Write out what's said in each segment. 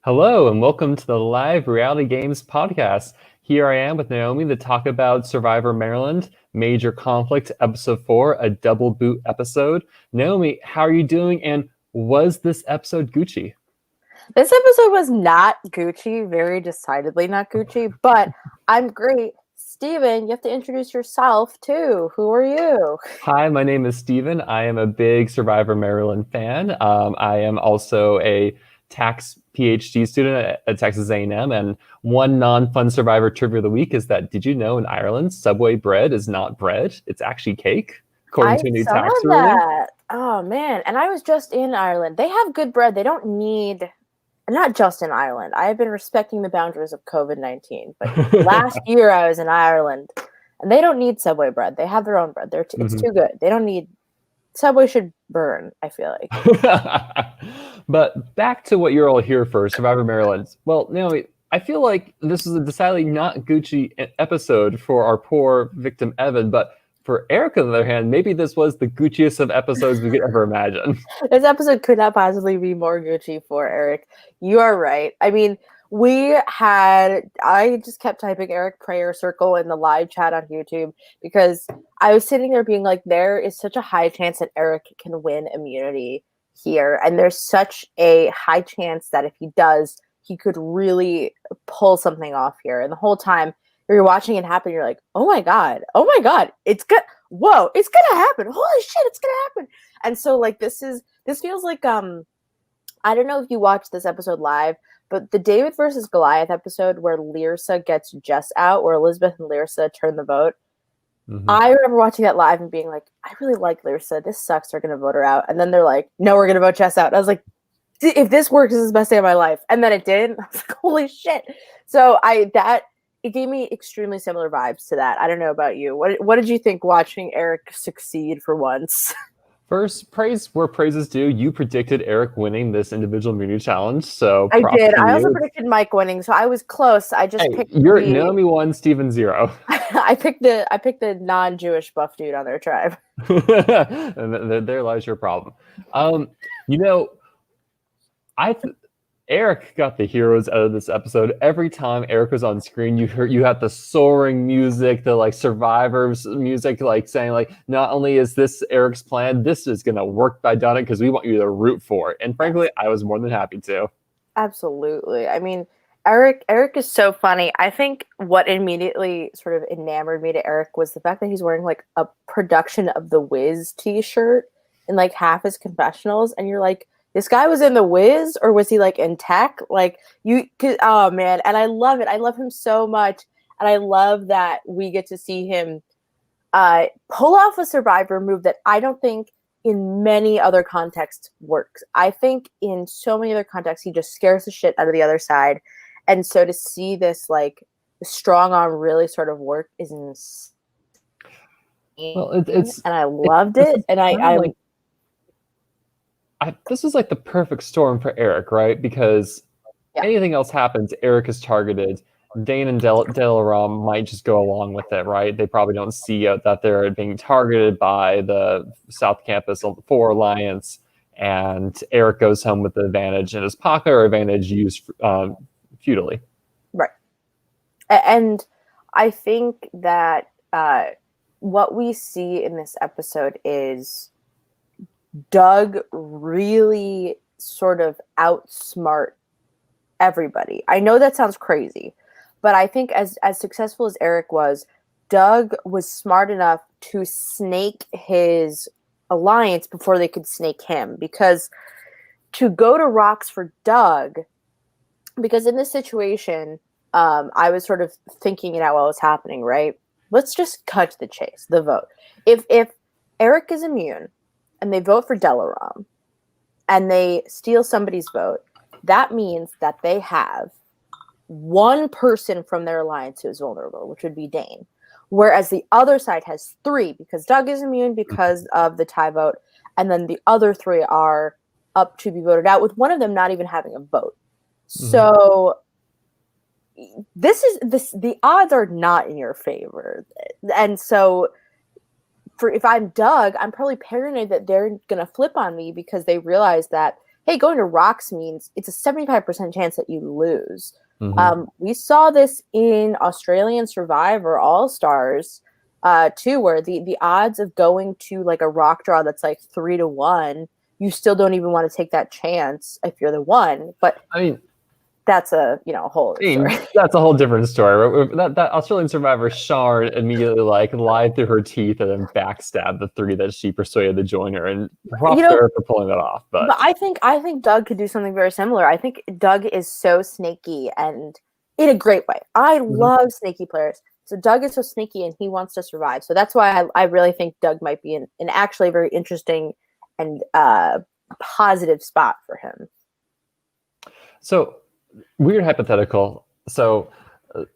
Hello, and welcome to the Live Reality Games podcast. Here I am with Naomi to talk about Survivor Maryland, Major Conflict, Episode 4, a double boot episode. Naomi, how are you doing, and was this episode Gucci? This episode was not Gucci, very decidedly not Gucci, but I'm great. Steven, you have to introduce yourself too. Who are you? Hi, my name is Steven. I am a big Survivor Maryland fan. I am also a tax PhD student at Texas A&M, and one non-fun Survivor trivia of the week is that did you know in Ireland, Subway bread is not bread, it's actually cake, according I to a new saw tax ruling. that. Oh man, and I was just in Ireland. They have good bread. They don't need, not just in Ireland. I have been respecting the boundaries of COVID-19, but last year I was in Ireland, and they don't need Subway bread. They have their own bread. It's too good. They don't need. Subway should burn, I feel like. But back to what you're all here for, Survivor Maryland. Well, Naomi, I feel like this is a decidedly not Gucci episode for our poor victim Evan, but for Eric, on the other hand, maybe this was the Gucciest of episodes we could ever imagine. This episode could not possibly be more Gucci for Eric. You are right. I mean, I just kept typing Eric prayer circle in the live chat on YouTube because I was sitting there being like, there is such a high chance that Eric can win immunity here. And there's such a high chance that if he does, he could really pull something off here. And the whole time you're watching it happen, you're like, oh my God, it's good. Whoa, it's gonna happen. Holy shit, it's gonna happen. And so like this feels like I don't know if you watched this episode live, but the David versus Goliath episode where Lyrsa gets Jess out, where Elizabeth and Lyrsa turn the vote. Mm-hmm. I remember watching that live and being like, I really like Lyrsa. This sucks. They're going to vote her out. And then they're like, no, we're going to vote Jess out. And I was like, if this works, this is the best day of my life. And then it did. I was like, holy shit. So it gave me extremely similar vibes to that. I don't know about you. What did you think watching Eric succeed for once? First, praise where praise is due. You predicted Eric winning this individual immunity challenge, so I did. I also predicted Mike winning, so I was close. I just picked. Naomi 1, Steven 0. I picked the non-Jewish buff dude on their tribe. And there lies your problem. Eric got the heroes out of this episode. Every time Eric was on screen, you had the soaring music, the like Survivors music, like saying like, not only is this Eric's plan, this is gonna work by Donna because we want you to root for it. And frankly, I was more than happy to. Absolutely. I mean, Eric is so funny. I think what immediately sort of enamored me to Eric was the fact that he's wearing like a production of the Wiz t-shirt in like half his confessionals, and you're like, this guy was in the Wiz, or was he like in tech? Like oh man. And I love it. I love him so much. And I love that we get to see him pull off a Survivor move that I don't think in many other contexts works. I think in so many other contexts, he just scares the shit out of the other side. And so to see this like strong arm really sort of work is insane. Well, and I loved it. And this is like the perfect storm for Eric, right? Because anything else happens, Eric is targeted. Dane and Delaram might just go along with it, right? They probably don't see that they're being targeted by the South Campus 4 Alliance, and Eric goes home with the advantage in his pocket, or advantage used futilely. Right. And I think that what we see in this episode is Doug really sort of outsmart everybody. I know that sounds crazy, but I think as successful as Eric was, Doug was smart enough to snake his alliance before they could snake him. Because to go to rocks for Doug, because in this situation, I was sort of thinking it out while it was happening, right? Let's just cut to the chase, the vote. If Eric is immune, and they vote for Delaram, and they steal somebody's vote, that means that they have one person from their alliance who is vulnerable, which would be Dane. Whereas the other side has 3, because Doug is immune because of the tie vote, and then the other 3 are up to be voted out, with one of them not even having a vote. So the odds are not in your favor. And so if I'm Doug, I'm probably paranoid that they're going to flip on me because they realize that, hey, going to rocks means it's a 75% chance that you lose. Mm-hmm. We saw this in Australian Survivor All-Stars too, where the odds of going to like a rock draw that's like 3-1, you still don't even want to take that chance if you're the one. But I mean, that's a whole other story. That's a whole different story. That Australian Survivor, Sharon immediately like lied through her teeth and then backstabbed the 3 that she persuaded to join her, and props to her for pulling that off. But I think Doug could do something very similar. I think Doug is so snaky and in a great way. I love snaky players. So Doug is so sneaky and he wants to survive. So that's why I really think Doug might be an actually very interesting and positive spot for him. So, weird hypothetical. So,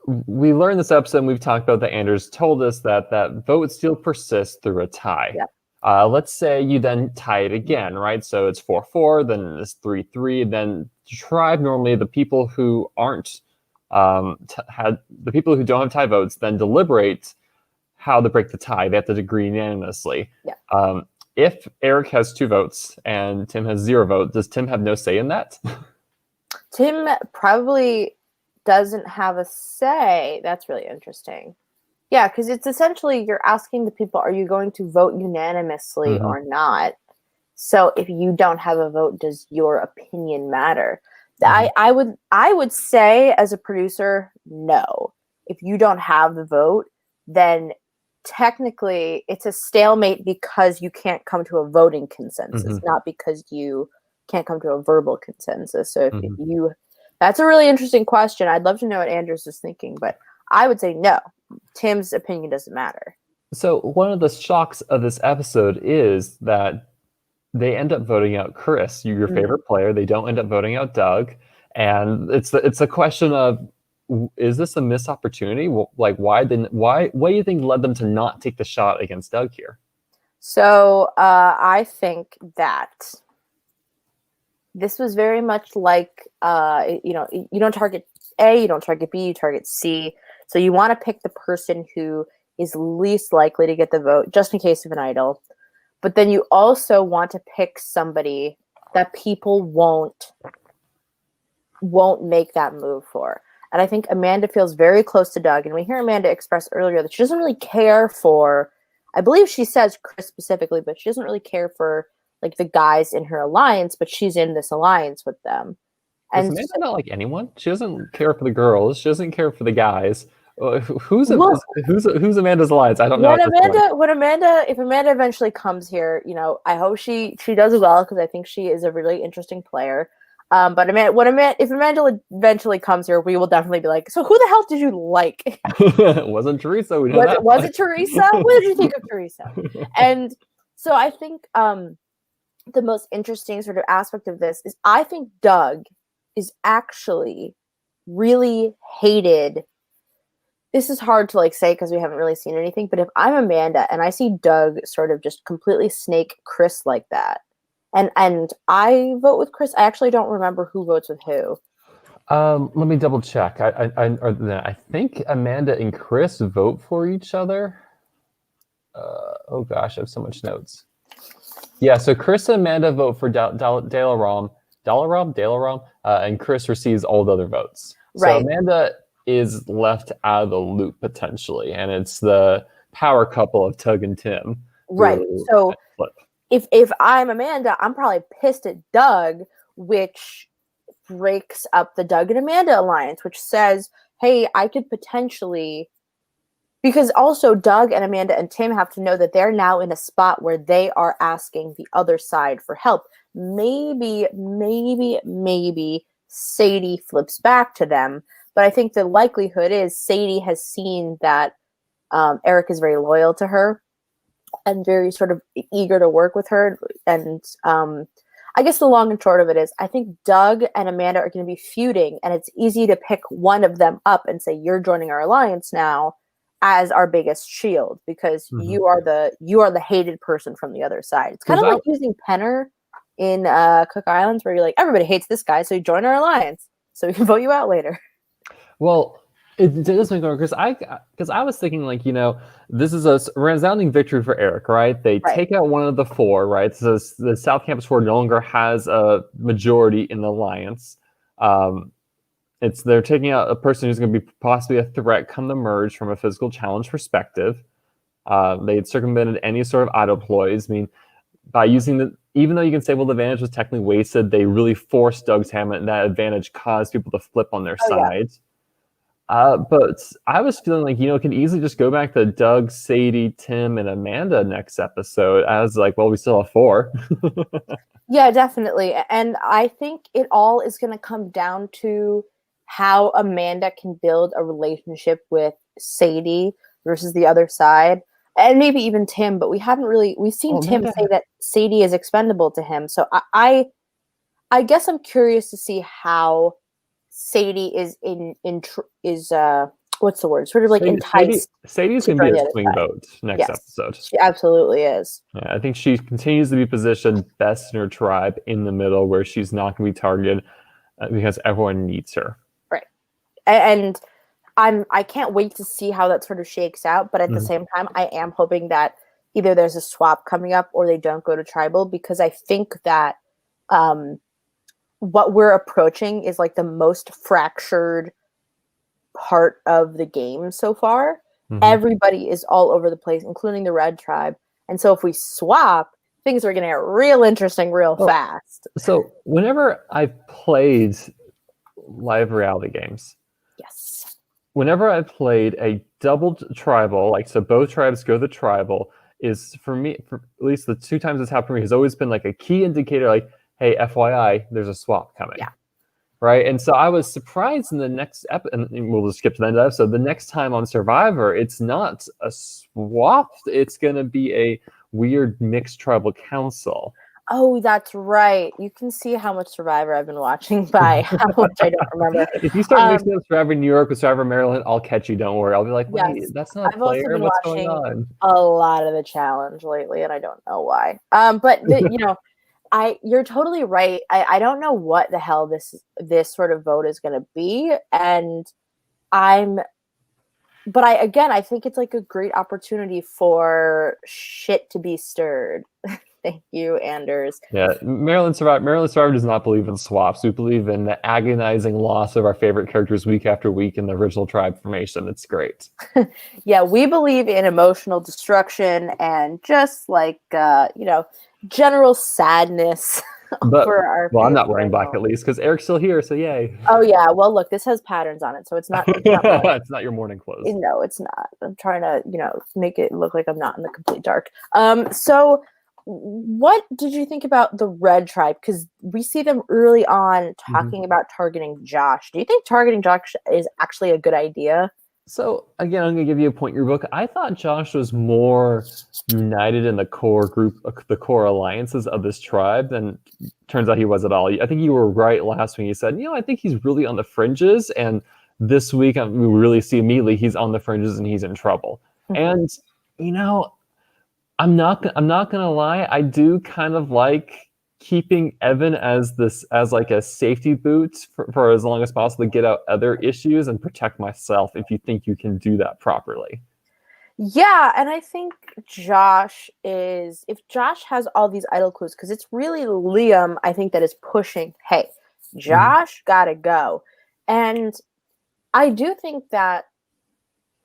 we learned this episode, and we've talked about that Anders told us that vote still persists through a tie. Yeah. Let's say you then tie it again, right? So it's 4-4, then it's 3-3. Then tribe, normally the people who aren't the people who don't have tie votes then deliberate how to break the tie. They have to agree unanimously. Yeah. If Eric has 2 votes and Tim has 0 vote, does Tim have no say in that? Tim probably doesn't have a say. That's really interesting. Yeah, because it's essentially you're asking the people, are you going to vote unanimously or not? So if you don't have a vote, does your opinion matter? I would say as a producer, no. If you don't have the vote, then technically it's a stalemate because you can't come to a voting consensus, not because you can't come to a verbal consensus. So if you, that's a really interesting question. I'd love to know what Anders is thinking, but I would say no. Tim's opinion doesn't matter. So one of the shocks of this episode is that they end up voting out Chris, your favorite player. They don't end up voting out Doug, and it's a question of, is this a missed opportunity? Like, what do you think led them to not take the shot against Doug here? So I think that this was very much like you don't target A, you don't target B, you target C. So you want to pick the person who is least likely to get the vote, just in case of an idol. But then you also want to pick somebody that people won't make that move for. And I think Amanda feels very close to Doug. And we hear Amanda express earlier that she doesn't really care for, I believe she says Chris specifically, but she doesn't really care for like the guys in her alliance, but she's in this alliance with them. And Amanda not like anyone? She doesn't care for the girls. She doesn't care for the guys. Who's Amanda's alliance? I don't know. If Amanda eventually comes here, I hope she does well, because I think she is a really interesting player. But if Amanda eventually comes here, we will definitely be like, so who the hell did you like? Wasn't Teresa? Was it Teresa? What did you think of Teresa? And so I think the most interesting sort of aspect of this is I think Doug is actually really hated. This is hard to say because we haven't really seen anything, but if I'm Amanda and I see Doug sort of just completely snake Chris like that, and I vote with Chris, I actually don't remember who votes with who. Let me double check. I think Amanda and Chris vote for each other. Oh gosh, I have so much notes. Yeah, so Chris and Amanda vote for Dalaram, and Chris receives all the other votes. Right. So Amanda is left out of the loop potentially, and it's the power couple of Tug and Tim. Right. So if I'm Amanda, I'm probably pissed at Doug, which breaks up the Doug and Amanda alliance, which says, hey, I could potentially, because also Doug and Amanda and Tim have to know that they're now in a spot where they are asking the other side for help. Maybe Sadie flips back to them. But I think the likelihood is Sadie has seen that Eric is very loyal to her and very sort of eager to work with her. And I guess the long and short of it is I think Doug and Amanda are going to be feuding, and it's easy to pick one of them up and say, you're joining our alliance now as our biggest shield, because you are the hated person from the other side. It's kind of like using Penner in Cook Islands, where you're like, everybody hates this guy, so you join our alliance so we can vote you out later. Well, It does make me because I was thinking like, this is a resounding victory for Eric, right? They Right. take out one of the four, right? So the South Campus Four no longer has a majority in the alliance. They're taking out a person who's going to be possibly a threat come the merge from a physical challenge perspective. They had circumvented any sort of idle ploys. I mean, by using even though you can say, well, the advantage was technically wasted, they really forced Doug's hand, and that advantage caused people to flip on their Oh yeah. side. But I was feeling like, it can easily just go back to Doug, Sadie, Tim, and Amanda next episode as like, well, we still have four. Yeah, definitely. And I think it all is going to come down to how Amanda can build a relationship with Sadie versus the other side. And maybe even Tim, but we've seen Tim say that Sadie is expendable to him. So I guess I'm curious to see how Sadie is what's the word? Sort of like enticed. Sadie's going to be a swing vote next episode. She absolutely is. Yeah, I think she continues to be positioned best in her tribe in the middle, where she's not going to be targeted because everyone needs her. Right. And I can't wait to see how that sort of shakes out. But at the same time, I am hoping that either there's a swap coming up or they don't go to tribal, because I think that what we're approaching is like the most fractured part of the game so far. Everybody is all over the place, including the red tribe. And so if we swap, things are going to get real interesting real fast. So whenever I've played live reality games, yes, whenever I played a double tribal, like so both tribes go to the tribal, is for me, for at least the two times it's happened for me, has always been like a key indicator, like, hey, FYI, there's a swap coming. Yeah. Right. And so I was surprised in the next episode, and we'll just skip to the end of the episode. The next time on Survivor, it's not a swap. It's going to be a weird mixed tribal council. Oh, that's right. You can see how much Survivor I've been watching by how much I don't remember. If you start mixing up Survivor New York with Survivor Maryland, I'll catch you. Don't worry. I'll be like, wait, yes, that's not a player. Also been What's watching going on? a lot of the challenge lately, and I don't know why. But you're totally right. I don't know what the hell this sort of vote is going to be, and I think it's like a great opportunity for shit to be stirred. Thank you, Anders. Yeah, Maryland Survivor does not believe in swaps. We believe in the agonizing loss of our favorite characters week after week in the original tribe formation. It's great. Yeah, we believe in emotional destruction and just like general sadness. But I'm not wearing black at least because Eric's still here, so yay. Oh yeah, well look, this has patterns on it, so it's not. It's not your morning clothes. No, it's not. I'm trying to make it look like I'm not in the complete dark. So what did you think about the red tribe? Because we see them early on talking about targeting Josh. Do you think targeting Josh is actually a good idea? So again, I'm going to give you a point in your book. I thought Josh was more united in the core group, the core alliances of this tribe, than turns out he was at all. I think you were right last week. You said, I think he's really on the fringes, and this week we really see immediately he's on the fringes and he's in trouble. And I'm not gonna lie, I do kind of like keeping Evan as like a safety boot for as long as possible to get out other issues and protect myself if you think you can do that properly. Yeah, and I think if Josh has all these idle clues, because it's really Liam, I think, that is pushing, hey, Josh gotta go. And I do think that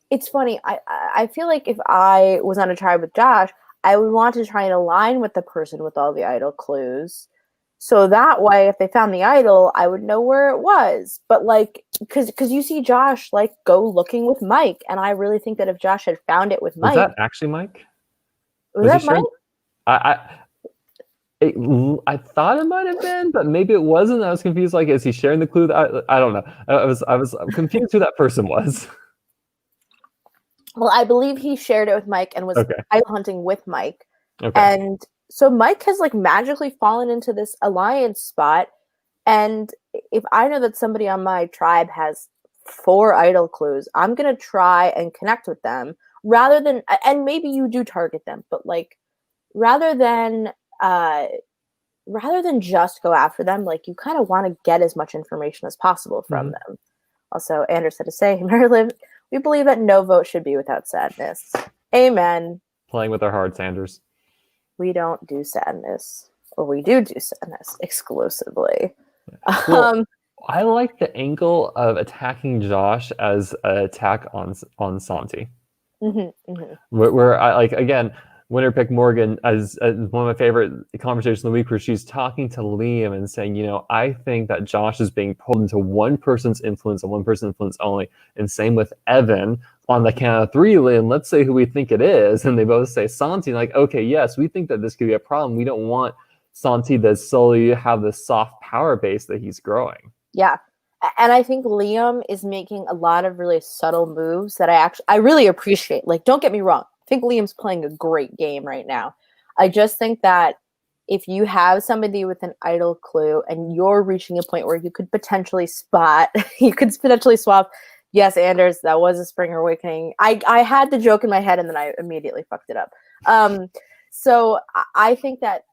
it's funny. I feel like if I was on a tribe with Josh, I would want to try and align with the person with all the idle clues. So that way, if they found the idol, I would know where it was. But because you see Josh go looking with Mike, and I really think that if Josh had found it with Mike, was that actually Mike? Was that Mike? I thought it might have been, but maybe it wasn't. I was confused. Like, is he sharing the clue? I don't know. I was confused who that person was. Well, I believe he shared it with Mike and was idol hunting with Mike. Okay. And so Mike has magically fallen into this alliance spot. And if I know that somebody on my tribe has 4 idol clues, I'm going to try and connect with them rather than, and maybe you do target them, but rather than just go after them, you kind of want to get as much information as possible from them. Also, Anders had to say, Mary Liv, we believe that no vote should be without sadness. Amen. Playing with our hearts, Anders. We don't do sadness. Or we do sadness exclusively. Well, I like the angle of attacking Josh as an attack on Santi. Where I like, again, winner pick Morgan as one of my favorite conversations of the week, where she's talking to Liam and saying, I think that Josh is being pulled into one person's influence and one person's influence only. And same with Evan. On the count of three, Liam, let's say who we think it is. And they both say Santi. Like, okay, yes, we think that this could be a problem. We don't want Santi to solely have this soft power base that he's growing. Yeah. And I think Liam is making a lot of really subtle moves that I really appreciate. Like, don't get me wrong. I think Liam's playing a great game right now. I just think that if you have somebody with an idol clue and you're reaching a point where you could potentially swap. Yes, Anders, that was a Spring Awakening. I had the joke in my head and then I immediately fucked it up. So I think that,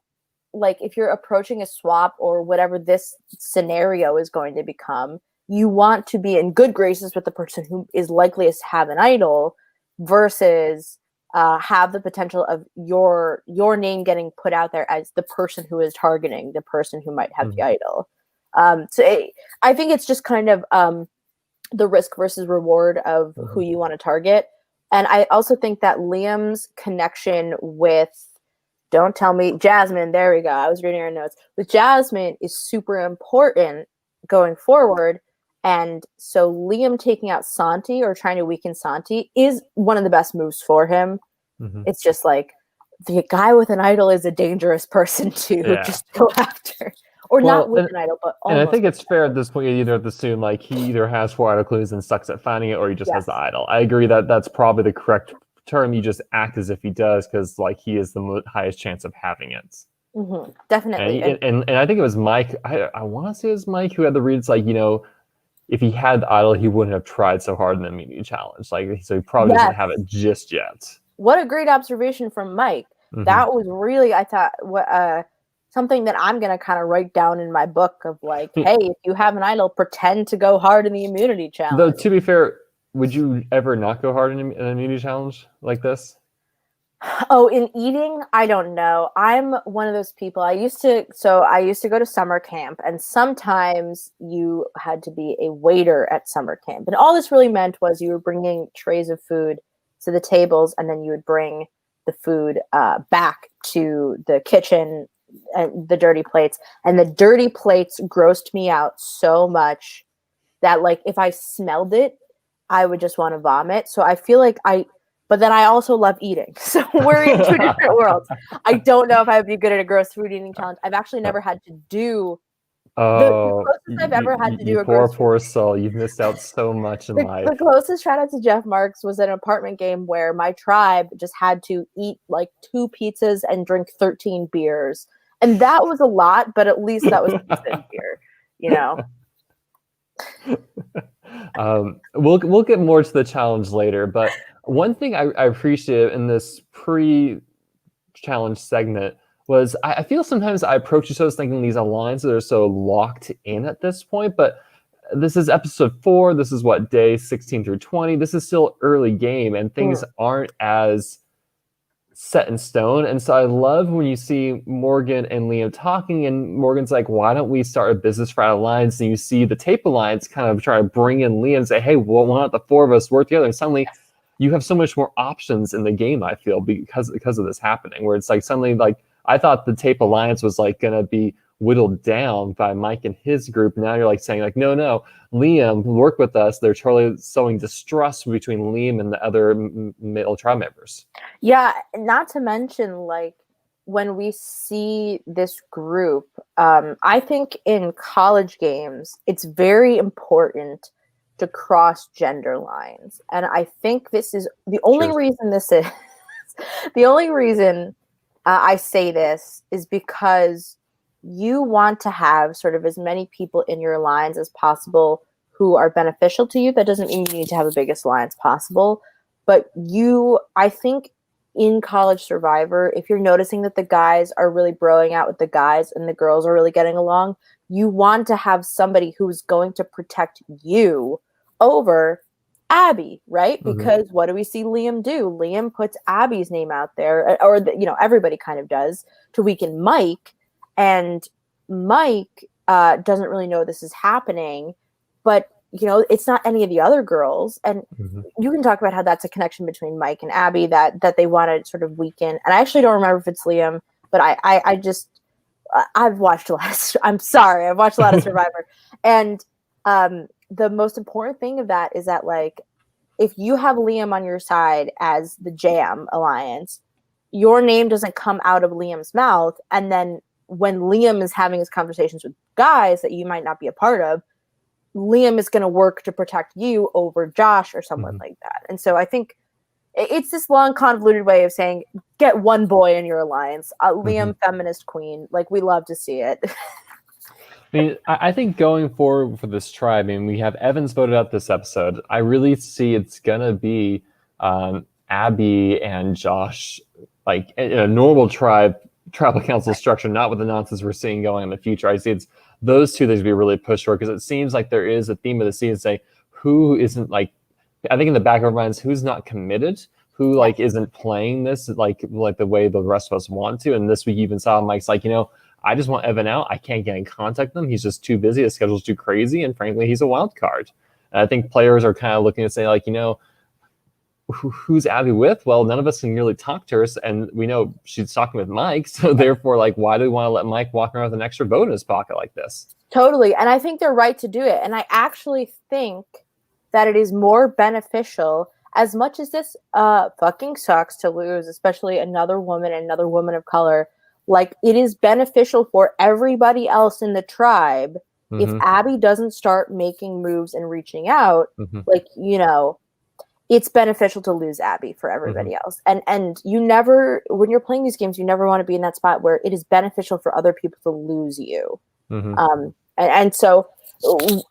like, if you're approaching a swap or whatever this scenario is going to become, you want to be in good graces with the person who is likely to have an idol versus have the potential of your name getting put out there as the person who is targeting the person who might have the idol. I think it's just kind of the risk versus reward of who you want to target. And I also think that Liam's connection with, don't tell me, Jasmine, there we go. I was reading her notes. With Jasmine is super important going forward. And so Liam taking out Santi or trying to weaken Santi is one of the best moves for him. It's just like, the guy with an idol is a dangerous person to just go after. Or not with an idol, but almost. And I think it's fair at this point, you either have to assume like he either has 4 idol clues and sucks at finding it, or he just has the idol. I agree that that's probably the correct term. You just act as if he does, because like he is the highest chance of having it. Definitely. And I think it was Mike. I want to say it was Mike who had the reads like, if he had the idol, he wouldn't have tried so hard in the immunity challenge. Like, so he probably doesn't have it just yet. What a great observation from Mike. That was really, I thought, something that I'm going to kind of write down in my book of like, hey, if you have an idol, pretend to go hard in the immunity challenge. Though, to be fair, would you ever not go hard in an immunity challenge like this? Oh, in eating, I don't know. I'm one of those people. I used to go to summer camp, and sometimes you had to be a waiter at summer camp. And all this really meant was you were bringing trays of food to the tables, and then you would bring the food back to the kitchen and the dirty plates. And the dirty plates grossed me out so much that, like, if I smelled it, I would just want to vomit. So I feel like but then I also love eating. So we're in two different worlds. I don't know if I would be good at a gross food eating challenge. I've actually never had to do the closest I've ever had to do a gross poor soul. You've missed out so much in life. The closest, shout out to Jeff Marks, was an apartment game where my tribe just had to eat like 2 pizzas and drink 13 beers. And that was a lot, but at least that was pizza and beer, We'll get more to the challenge later, but one thing I appreciate in this pre-challenge segment was I feel sometimes I approach the shows thinking these alliances are so locked in at this point, but this is episode 4. This is what, day 16 through 20. This is still early game, and things aren't as set in stone. And so I love when you see Morgan and Liam talking, and Morgan's like, why don't we start a business frat alliance? And you see the Tape Alliance kind of try to bring in Liam and say, hey, well, why don't the 4 of us work together? And suddenly you have so much more options in the game, I feel, because of this happening, where it's like suddenly, like, I thought the Tape Alliance was like going to be whittled down by Mike and his group. Now you're like saying like, no, Liam, work with us. They're totally sowing distrust between Liam and the other male tribe members. Yeah, not to mention, like, when we see this group, I think in college games, it's very important to cross gender lines. And I think this is the only reason the only reason I say this is because you want to have sort of as many people in your alliance as possible who are beneficial to you. That doesn't mean you need to have the biggest alliance possible, but I think in College Survivor, if you're noticing that the guys are really broing out with the guys and the girls are really getting along, you want to have somebody who's going to protect you over Abby, right? Mhm. Because what do we see Liam do? Liam puts Abby's name out there, or everybody kind of does, to weaken Mike, and Mike doesn't really know this is happening, but it's not any of the other girls, and you can talk about how that's a connection between Mike and Abby that they want to sort of weaken. And I actually don't remember if it's Liam, but I just I've watched a lot of, I'm sorry, I've watched a lot of Survivor, and the most important thing of that is that, like, if you have Liam on your side as the Jam Alliance, your name doesn't come out of Liam's mouth, and then when Liam is having his conversations with guys that you might not be a part of, Liam is going to work to protect you over Josh or someone like that. And so I think it's this long, convoluted way of saying, get one boy in your alliance. Liam, feminist queen. Like, we love to see it. I mean, I think going forward for this tribe, I mean, we have Evans voted out this episode. I really see it's going to be Abby and Josh, like in a normal tribal council structure, not with the nonsense we're seeing going in the future. I see it's those two things to be really pushed for, because it seems like there is a theme of the season saying who isn't, like, I think in the back of our minds, who's not committed, who like isn't playing this like the way the rest of us want to. And this week even saw Mike's like, I just want Evan out. I can't get in contact with him. He's just too busy. His schedule's too crazy. And frankly, he's a wild card. And I think players are kind of looking to say, like, who's Abby with? Well, none of us can really talk to her. And we know she's talking with Mike. So therefore, like, why do we want to let Mike walk around with an extra vote in his pocket like this? Totally. And I think they're right to do it. And I actually think that it is more beneficial, as much as this fucking sucks to lose, especially another woman of color. Like, it is beneficial for everybody else in the tribe if Abby doesn't start making moves and reaching out. Like, it's beneficial to lose Abby for everybody else. And you never, when you're playing these games, you never want to be in that spot where it is beneficial for other people to lose you. And so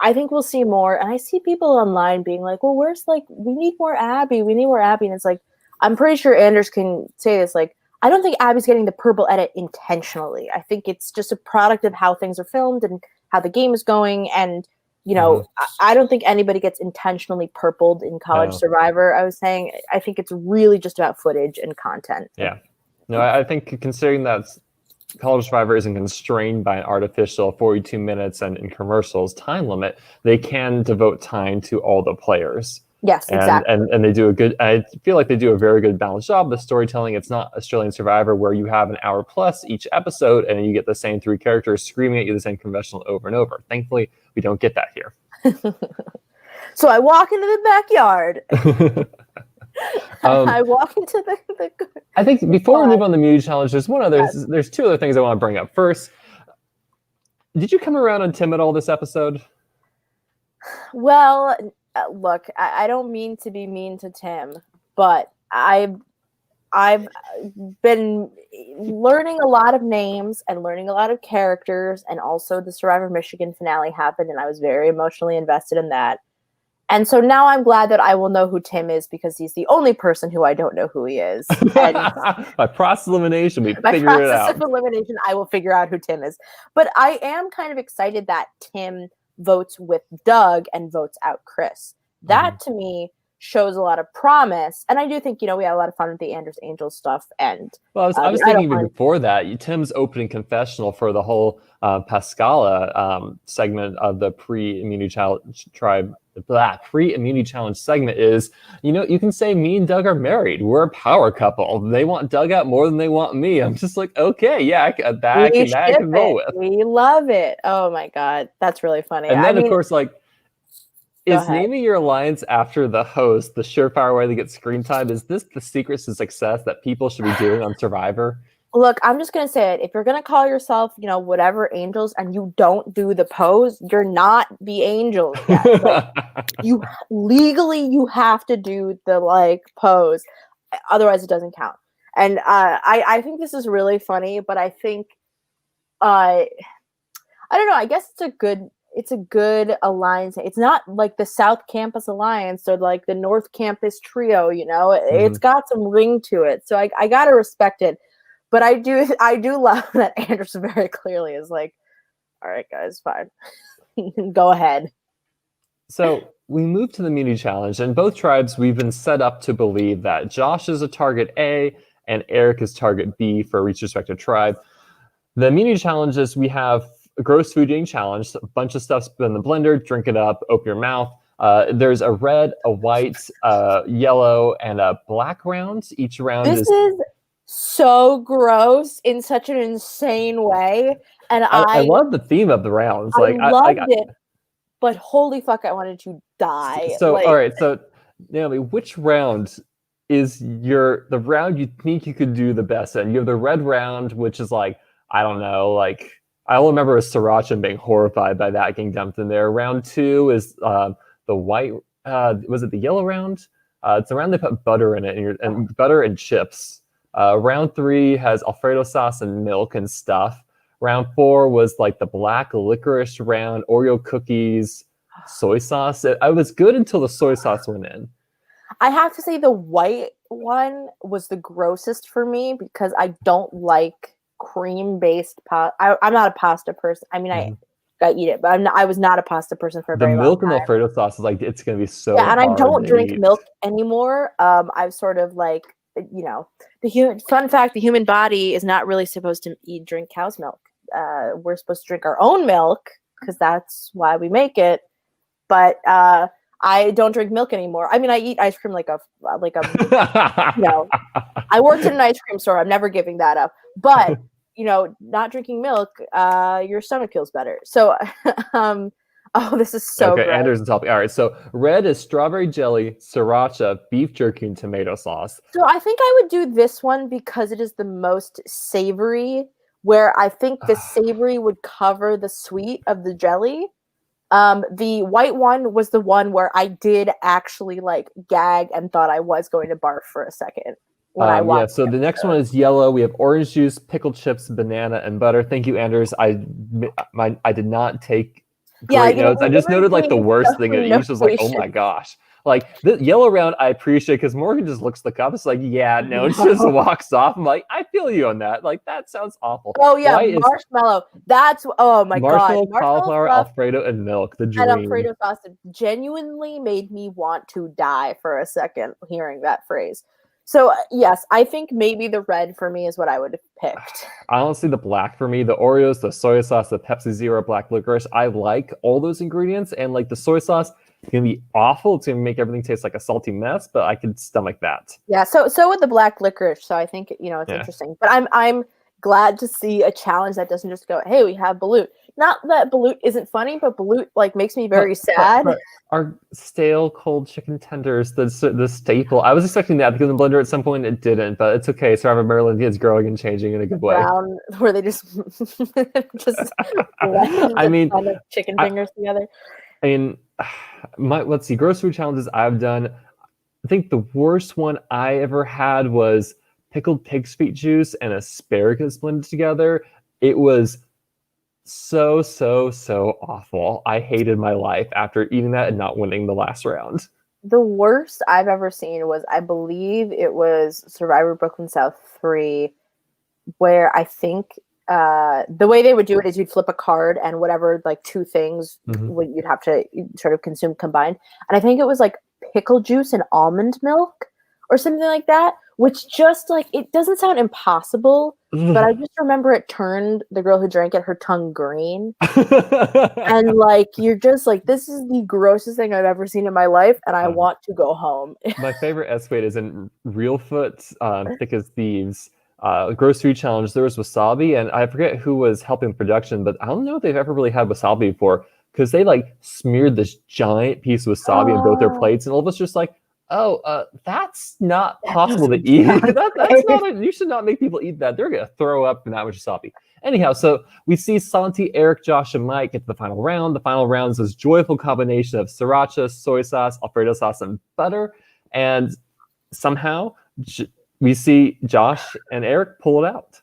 I think we'll see more. And I see people online being like, well, we need more Abby. We need more Abby. And it's like, I'm pretty sure Anders can say this, like, I don't think Abby's getting the purple edit intentionally. I think it's just a product of how things are filmed and how the game is going. And, I don't think anybody gets intentionally purpled in College Survivor. I was saying, I think it's really just about footage and content. Yeah. No, I think considering that College Survivor isn't constrained by an artificial 42 minutes and in commercials time limit, they can devote time to all the players. Yes, exactly. And they do I feel like they do a very good balanced job of storytelling. It's not Australian Survivor where you have an hour plus each episode and you get the same three characters screaming at you the same confessional over and over. Thankfully, we don't get that here. So I walk into the backyard. I walk into the I think before we move on to the immunity challenge, there's two other things I want to bring up. First, did you come around on Tim at all this episode? Well, look, I don't mean to be mean to Tim, but I've been learning a lot of names and learning a lot of characters, and also the Survivor Michigan finale happened, and I was very emotionally invested in that. And so now I'm glad that I will know who Tim is, because he's the only person who I don't know who he is. And by process of elimination, we figure it out. By process of elimination, I will figure out who Tim is. But I am kind of excited that Tim votes with Doug and votes out Chris. That to me shows a lot of promise. And I do think, we had a lot of fun with the Anders Angels stuff. And well, I was thinking even before that, Tim's opening confessional for the whole Pascala segment of the pre-immunity challenge tribe. Pre-immunity challenge segment is, you can say me and Doug are married. We're a power couple. They want Doug out more than they want me. I'm just like, okay, yeah, I can roll with. We love it. Oh my God, that's really funny. And then, of course, like, is naming your alliance after the host the surefire way to get screen time? Is this the secret to success that people should be doing on Survivor? Look, I'm just going to say it. If you're going to call yourself, whatever Angels, and you don't do the pose, you're not the Angels yet. Like, you have to do the pose. Otherwise it doesn't count. And I think this is really funny, but I think, I don't know, I guess it's a good alliance. It's not like the South Campus Alliance or like the North Campus Trio, it's got some ring to it. So I got to respect it. But I do love that Anderson very clearly is like, all right, guys, fine. Go ahead. So we move to the immunity challenge, and both tribes we've been set up to believe that Josh is a target A and Eric is target B for each respective tribe. The immunity challenges, we have a gross food eating challenge, a bunch of stuff's in the blender, drink it up, open your mouth. There's a red, a white, yellow, and a black round. Each round is so gross in such an insane way. And I love the theme of the rounds. I loved it, but holy fuck, I wanted to die. So all right, so Naomi, which round is the round you think you could do the best in? You have the red round, which is like, I don't know, like I only remember Sriracha being horrified by that getting dumped in there. Round 2 is the white. Was it the yellow round? It's a round they put butter in it, and butter and chips. Round 3 has Alfredo sauce and milk and stuff. Round 4 was like the black licorice round, Oreo cookies, soy sauce. I was good until the soy sauce went in. I have to say the white one was the grossest for me because I don't like cream-based pasta. I'm not a pasta person. I mean, I eat it, but I was not a pasta person for a very long time. The milk and Alfredo sauce is like, it's going to be so and hard I don't drink eat. milk anymore. I've sort of like, fun fact, the human body is not really supposed to drink cow's milk. We're supposed to drink our own milk because that's why we make it. But I don't drink milk anymore. I mean, I eat ice cream like a I worked in an ice cream store. I'm never giving that up. But not drinking milk, your stomach feels better. So, this is so okay. gross. Anderson's helping. All right, so red is strawberry jelly, sriracha, beef jerky, and tomato sauce. So I think I would do this one because it is the most savory. Where I think the savory would cover the sweet of the jelly. The white one was the one where I did actually like gag and thought I was going to barf for a second. Yeah, so the next one is yellow. We have orange juice, pickled chips, banana, and butter. Thank you, Anders. I did not take great notes. I just noted like the worst thing. It was just like, oh my gosh. Like the yellow round, I appreciate because Morgan just looks at the cup. It's like, yeah, no, she just walks off. I'm like, I feel you on that. Like that sounds awful. Oh yeah, marshmallow. That's oh my god. Marshmallow, cauliflower, Alfredo, and milk. The dream. And Alfredo sauce genuinely made me want to die for a second hearing that phrase. So yes, I think maybe the red for me is what I would have picked. Honestly, the black for me, the Oreos, the soy sauce, the Pepsi Zero, black licorice. I like all those ingredients, and like the soy sauce. It's gonna be awful. It's gonna make everything taste like a salty mess, but I could stomach that. Yeah. So with the black licorice. So I think it's interesting. But I'm glad to see a challenge that doesn't just go, hey, we have balut. Not that balut isn't funny, but balut like makes me very sad. But our stale cold chicken tenders, the staple. I was expecting that because in the blender at some point it didn't, but it's okay. Survivor Maryland is growing and changing in a good way. Brown, where they just I mean, chicken fingers together. I mean, let's see, gross food challenges I've done. I think the worst one I ever had was pickled pig's feet juice and asparagus blended together. It was so awful. I hated my life after eating that and not winning the last round. The worst I've ever seen was, I believe it was Survivor Brooklyn South 3, where I think the way they would do it is you'd flip a card and whatever like two things you'd have to sort of consume combined. And I think it was like pickle juice and almond milk or something like that, which just like, it doesn't sound impossible, but I just remember it turned the girl who drank it, her tongue green. And like, you're just like, this is the grossest thing I've ever seen in my life. And I want to go home. My favorite escapade is in Realfoot, Thick as Thieves. Gross food challenge, there was wasabi, and I forget who was helping production, but I don't know if they've ever really had wasabi before, because they like smeared this giant piece of wasabi on both their plates, and all of us just like, that's not possible to eat. That's not you should not make people eat that. They're gonna throw up from that much wasabi. Anyhow, so we see Santi, Eric, Josh, and Mike get to the final round. The final round is this joyful combination of sriracha, soy sauce, Alfredo sauce, and butter, and somehow we see Josh and Eric pull it out.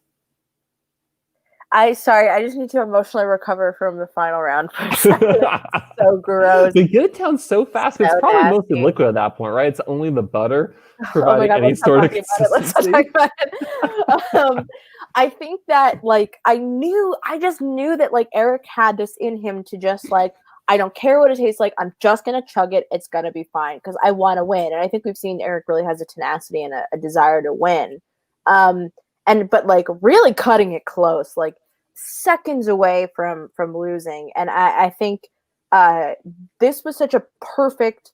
I just need to emotionally recover from the final round. So gross. They get it down so fast. So it's probably mostly liquid at that point, right? It's only the butter providing any sort of consistency. Let's talk about it. I think that like I just knew that like Eric had this in him to just like, I don't care what it tastes like. I'm just going to chug it. It's going to be fine because I want to win. And I think we've seen Eric really has a tenacity and a desire to win. But like really cutting it close, like seconds away from losing. And I think this was such a perfect,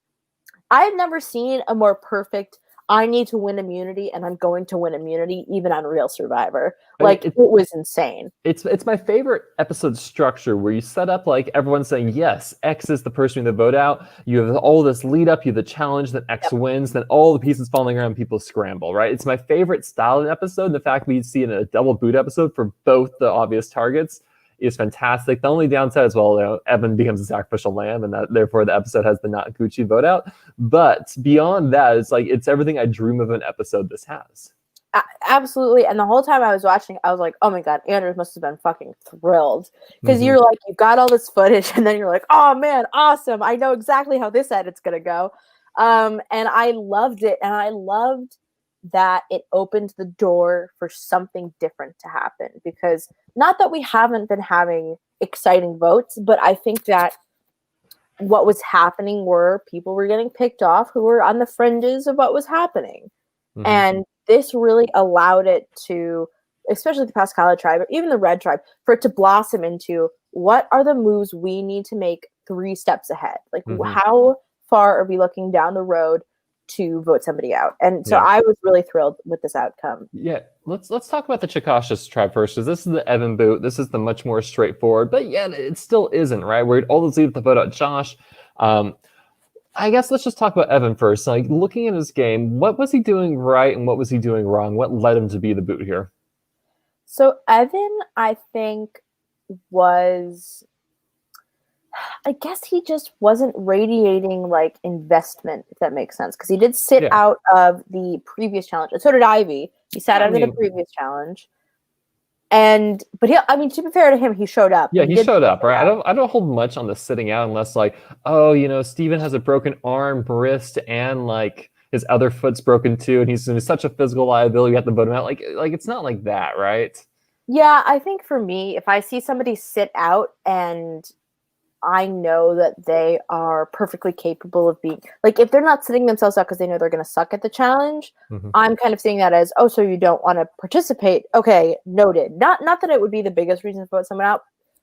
I have never seen a more perfect, I need to win immunity and I'm going to win immunity even on Real Survivor. Like it was insane. It's my favorite episode structure where you set up like everyone's saying, yes, X is the person to vote out. You have all this lead up, you have the challenge, then X wins, then all the pieces falling around, people scramble, right? It's my favorite style of episode. The fact we see in a double boot episode for both the obvious targets is fantastic. The only downside as well, you know, Evan becomes a sacrificial lamb, and that therefore the episode has the not Gucci vote out. But beyond that, it's like it's everything I dream of an episode this has. Absolutely. And the whole time I was watching, I was like, oh my God, Anders must have been fucking thrilled. Because you're like, you've got all this footage, and then you're like, oh man, awesome. I know exactly how this edit's going to go. And I loved it. And I loved that it opened the door for something different to happen. Because not that we haven't been having exciting votes, but I think that what was happening were people were getting picked off who were on the fringes of what was happening. And this really allowed it to, especially the Pascala tribe, or even the Red tribe, for it to blossom into what are the moves we need to make 3 steps ahead? Like, how far are we looking down the road to vote somebody out? And so I was really thrilled with this outcome. Yeah, let's talk about the Chikashis tribe first, because this is the Evan boot. This is the much more straightforward, but yeah, it still isn't, right? Where all those lead to vote out Josh. I guess let's just talk about Evan first. Like, looking at his game, what was he doing right and what was he doing wrong? What led him to be the boot here? So Evan, I think, was, I guess he just wasn't radiating like investment, if that makes sense. Because he did sit out of the previous challenge. And so did Ivy. He sat out of the previous challenge. But to be fair to him, he showed up. Yeah, he showed up, right? I don't hold much on the sitting out unless like, oh, you know, Steven has a broken arm, wrist, and like his other foot's broken too, and he's such a physical liability, we have to vote him out. Like it's not like that, right? Yeah, I think for me, if I see somebody sit out and I know that they are perfectly capable of being, like, if they're not sitting themselves out because they know they're going to suck at the challenge, I'm kind of seeing that as, oh, so you don't want to participate. Okay, noted. Not that it would be the biggest reason to vote someone out,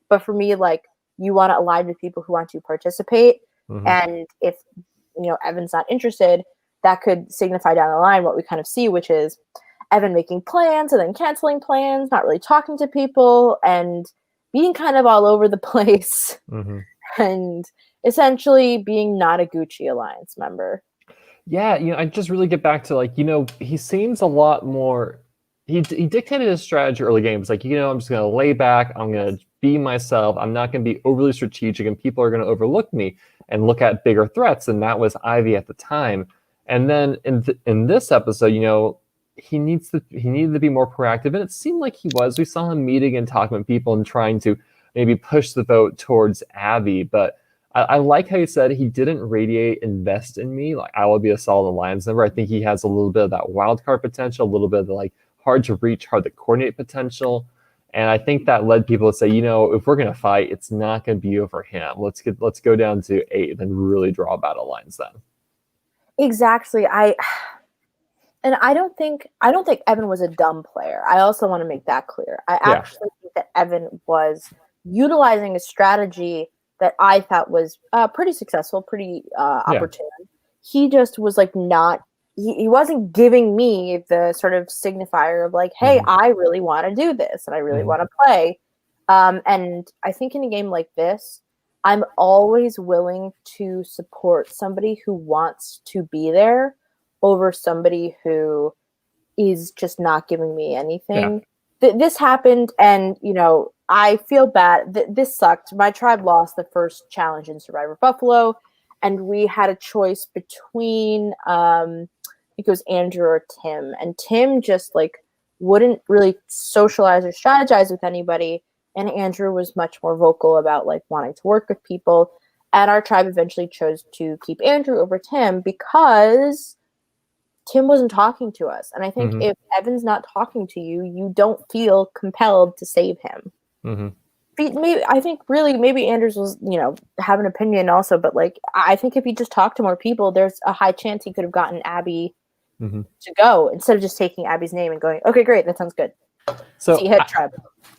but for me, like, you want to align with people who want to participate. And if, you know, Evan's not interested, that could signify down the line what we kind of see, which is Evan making plans and then canceling plans, not really talking to people, and being kind of all over the place. And essentially being not a Gucci Alliance member. Yeah, you know, I just really get back to, like, you know, he seems a lot more, he dictated his strategy early games. Like, you know, I'm just going to lay back, I'm going to be myself, I'm not going to be overly strategic, and people are going to overlook me and look at bigger threats, and that was Ivy at the time. And then in this episode, you know, he needed to be more proactive, and it seemed like he was. We saw him meeting and talking with people and trying to maybe push the vote towards Abby, but I like how he said he didn't radiate invest in me. Like, I will be a solid Alliance member. I think he has a little bit of that wild card potential, a little bit of the, like, hard to reach, hard to coordinate potential. And I think that led people to say, you know, if we're going to fight, it's not going to be over him. Let's go down to 8 and really draw battle lines then. Exactly. I don't think Evan was a dumb player. I also want to make that clear. I actually think that Evan was utilizing a strategy that I thought was pretty successful, pretty opportune. He just was like he wasn't giving me the sort of signifier of like, hey, I really want to do this and I really want to play. And I think in a game like this, I'm always willing to support somebody who wants to be there over somebody who is just not giving me anything. This happened, and, you know, I feel bad. This sucked. My tribe lost the first challenge in Survivor Buffalo, and we had a choice between, I think it was Andrew or Tim, and Tim just, like, wouldn't really socialize or strategize with anybody, and Andrew was much more vocal about, like, wanting to work with people, and our tribe eventually chose to keep Andrew over Tim because Tim wasn't talking to us. And I think if Evan's not talking to you, you don't feel compelled to save him. maybe I think really maybe Anders was, have an opinion also, but like I think if he just talked to more people, there's a high chance he could have gotten Abby to go instead of just taking Abby's name and going, okay, great, that sounds good. So See, head tribe.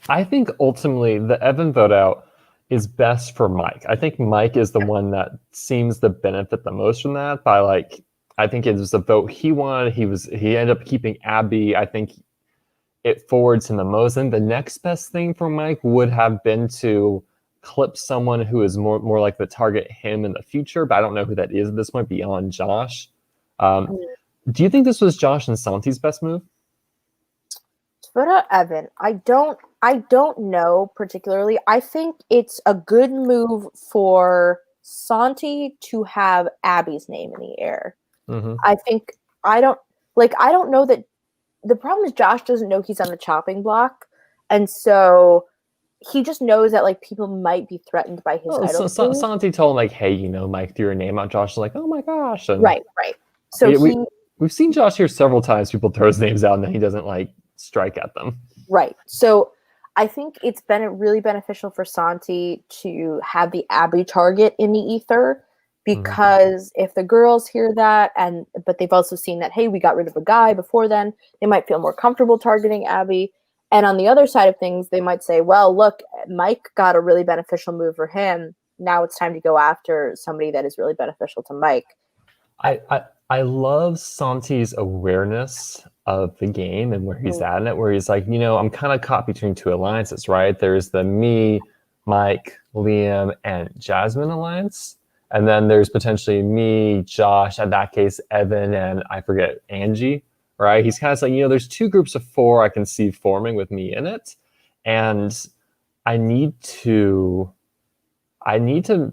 I think ultimately the Evan vote out is best for Mike. I think Mike is the one that seems to benefit the most from that by like, I think it was the vote he wanted. He ended up keeping Abby. I think it forwards him the most. And the next best thing for Mike would have been to clip someone who is more likely to target him in the future, but I don't know who that is at this point beyond Josh. Do you think this was Josh and Santi's best move? Vote out Evan. I don't know particularly. I think it's a good move for Santi to have Abby's name in the air. I think I don't know that the problem is Josh doesn't know he's on the chopping block, and so he just knows that like people might be threatened by his idol. So Santi told him like, hey, Mike threw your name out. Josh is like, oh my gosh. And right. So we've seen Josh here several times. People throw his names out and then he doesn't like strike at them. Right. So I think it's been really beneficial for Santi to have the Abby target in the ether, because if the girls hear that but they've also seen that, hey, we got rid of a guy before then, they might feel more comfortable targeting Abby. And on the other side of things, they might say, well, look, Mike got a really beneficial move for him. Now it's time to go after somebody that is really beneficial to Mike. I love Santi's awareness of the game and where he's at in it, where he's like, I'm kind of caught between two alliances, right? There's the me, Mike, Liam, and Jasmine alliance. And then there's potentially me, Josh, in that case, Evan, and I forget, Angie, right? He's kind of like, there's two groups of four I can see forming with me in it. And I need to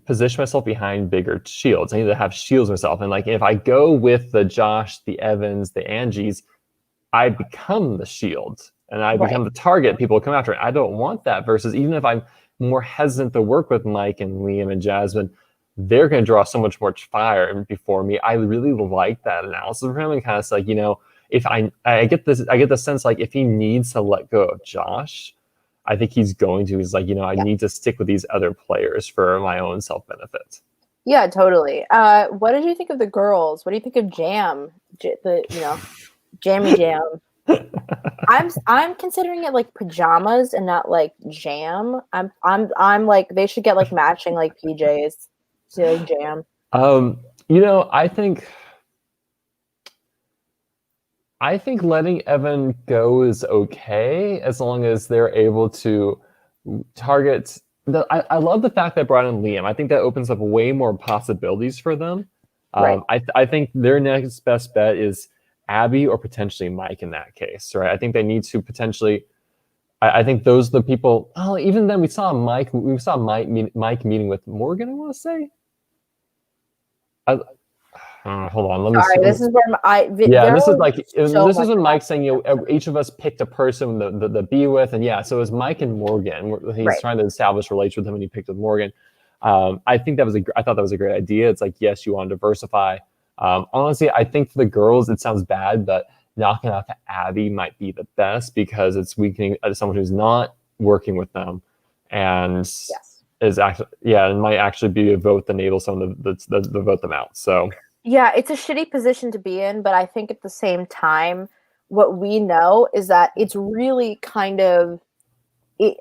position myself behind bigger shields. I need to have shields myself. And like, if I go with the Josh, the Evans, the Angies, I become the shield and I become the target. People come after it. I don't want that. Versus even if I'm more hesitant to work with Mike and Liam and Jasmine, they're going to draw so much more fire before me. I really like that analysis from him, and kind of like, if I get the sense like if he needs to let go of Josh, I think he's going to. He's like, I need to stick with these other players for my own self-benefit. Yeah, totally. What did you think of the girls? What do you think of Jam? Jammy Jam. I'm considering it like pajamas and not like jam. I'm like they should get like matching like PJs to like Jam. I think letting Evan go is okay as long as they're able to target. I love the fact that brought in Liam. I think that opens up way more possibilities for them. I think their next best bet is Abby or potentially Mike in that case, right? I think they need to potentially. I think those are the people. Oh, even then we saw Mike. We saw Mike meeting with Morgan. I want to say. Hold on. Let me see. This is where this is like this is when Mike's saying each of us picked a person to be with, and so it was Mike and Morgan. He's trying to establish relations with him, and he picked with Morgan. I think I thought that was a great idea. It's like, yes, you want to diversify. Honestly, I think for the girls, it sounds bad, but knocking off Abby might be the best because it's weakening someone who's not working with them, and is actually it might actually be a vote that enables someone to vote them out. So. Yeah, it's a shitty position to be in, but I think at the same time, what we know is that it's really kind of,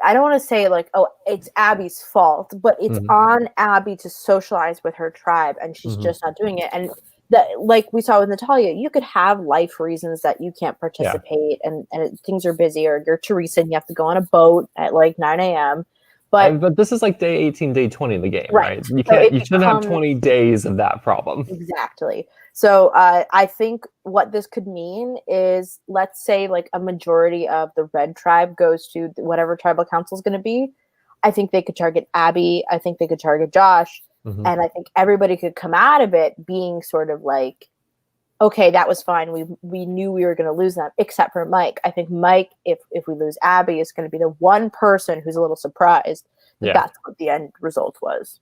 I don't want to say like, oh, it's Abby's fault, but it's on Abby to socialize with her tribe, and she's just not doing it. And that, like we saw with Natalia, you could have life reasons that you can't participate, and things are busy, or you're Teresa and you have to go on a boat at like 9 a.m. But this is like day 18, day 20 of the game, right? You shouldn't have 20 days of that problem. Exactly. So I think what this could mean is, let's say like a majority of the red tribe goes to whatever tribal council is going to be. I think they could target Abby. I think they could target Josh. And I think everybody could come out of it being sort of like, okay, that was fine. We knew we were going to lose them, except for Mike. I think Mike, if we lose Abby, is going to be the one person who's a little surprised that that's what the end result was.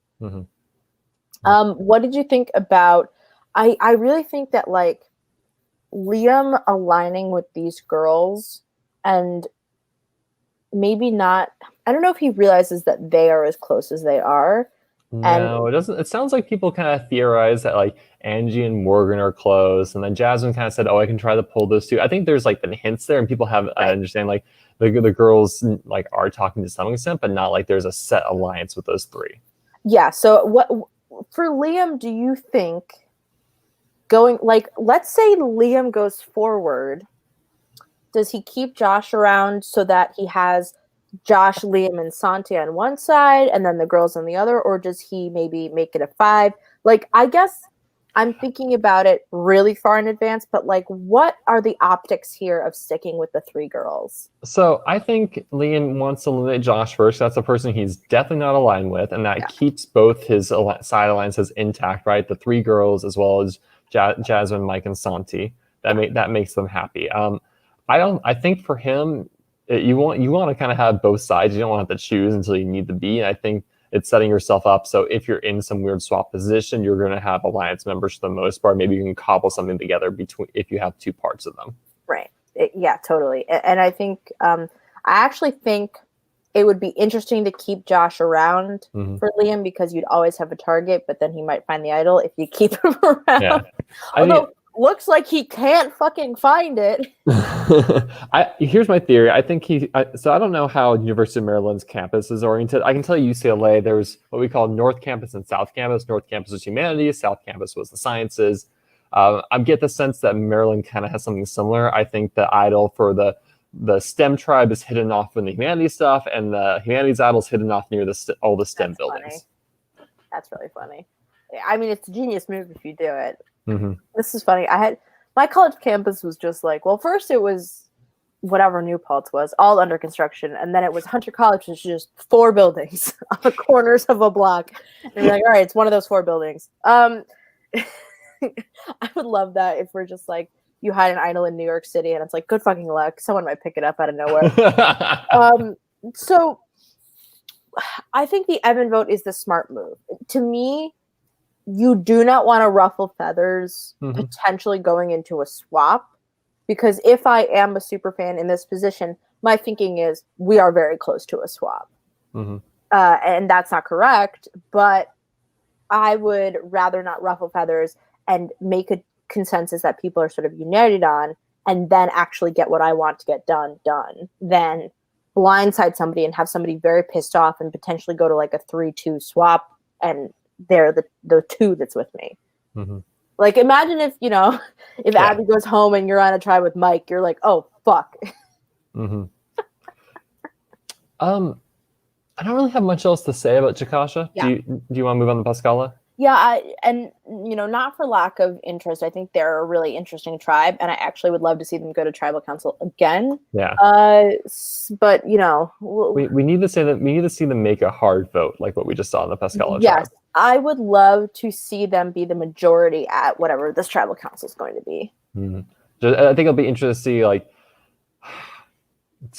What did you think about? I really think that like Liam aligning with these girls and maybe not. I don't know if he realizes that they are as close as they are. No, it doesn't. It sounds like people kind of theorize that like Angie and Morgan are close, and then Jasmine kind of said, "Oh, I can try to pull those two." I think there's like the hints there, and people have I understand like the girls like are talking to some extent, but not like there's a set alliance with those three. Yeah. So what for Liam? Do you think going like let's say Liam goes forward? Does he keep Josh around so that he has Josh, Liam, and Santi on one side and then the girls on the other, or does he maybe make it a 5? Like, I guess I'm thinking about it really far in advance, but like, what are the optics here of sticking with the 3 girls? So I think Liam wants to eliminate Josh first. That's a person he's definitely not aligned with, and that keeps both his side alliances intact, right? The 3 girls as well as Jasmine, Mike, and Santi. That makes them happy. I think for him, you want to kind of have both sides. You don't want to have to choose until you need to be. And I think it's setting yourself up. So if you're in some weird swap position, you're going to have alliance members for the most part. Maybe you can cobble something together between if you have 2 parts of them. Right. Yeah, totally. And I think I actually think it would be interesting to keep Josh around for Liam because you'd always have a target, but then he might find the idol if you keep him around. Yeah. Although looks like he can't fucking find it. Here's my theory. I think so I don't know how University of Maryland's campus is oriented. I can tell you UCLA, there's what we call North Campus and South Campus. North Campus was humanities, South Campus was the sciences. I get the sense that Maryland kind of has something similar. I think the idol for the STEM tribe is hidden off in the humanities stuff, and the humanities idol is hidden off near all the STEM buildings. Funny. That's really funny. I mean, it's a genius move if you do it. Mm-hmm. This is funny. My college campus was just like, well, first it was whatever New Paltz was, all under construction, and then it was Hunter College, which is just 4 buildings on the corners of a block. And you're like, all right, it's one of those 4 buildings. I would love that if we're just like, you hide an idol in New York City, and it's like, good fucking luck. Someone might pick it up out of nowhere. So I think the Evan vote is the smart move. To me, you do not want to ruffle feathers potentially going into a swap, because if I am a super fan in this position, my thinking is we are very close to a swap. And that's not correct, but I would rather not ruffle feathers and make a consensus that people are sort of united on and then actually get what I want to get done than blindside somebody and have somebody very pissed off and potentially go to like a 3-2 swap and they're the 2 that's with me. Like, imagine if Abby goes home and you're on a tribe with Mike, you're like, oh fuck. I don't really have much else to say about Chakasha. Do you want to move on to Pascala? Yeah, not for lack of interest. I think they're a really interesting tribe, and I actually would love to see them go to tribal council again. Yeah. But we need to say that we need to see them make a hard vote, like what we just saw in the Pascala tribe. Yes, I would love to see them be the majority at whatever this tribal council is going to be. I think it'll be interesting to see, like,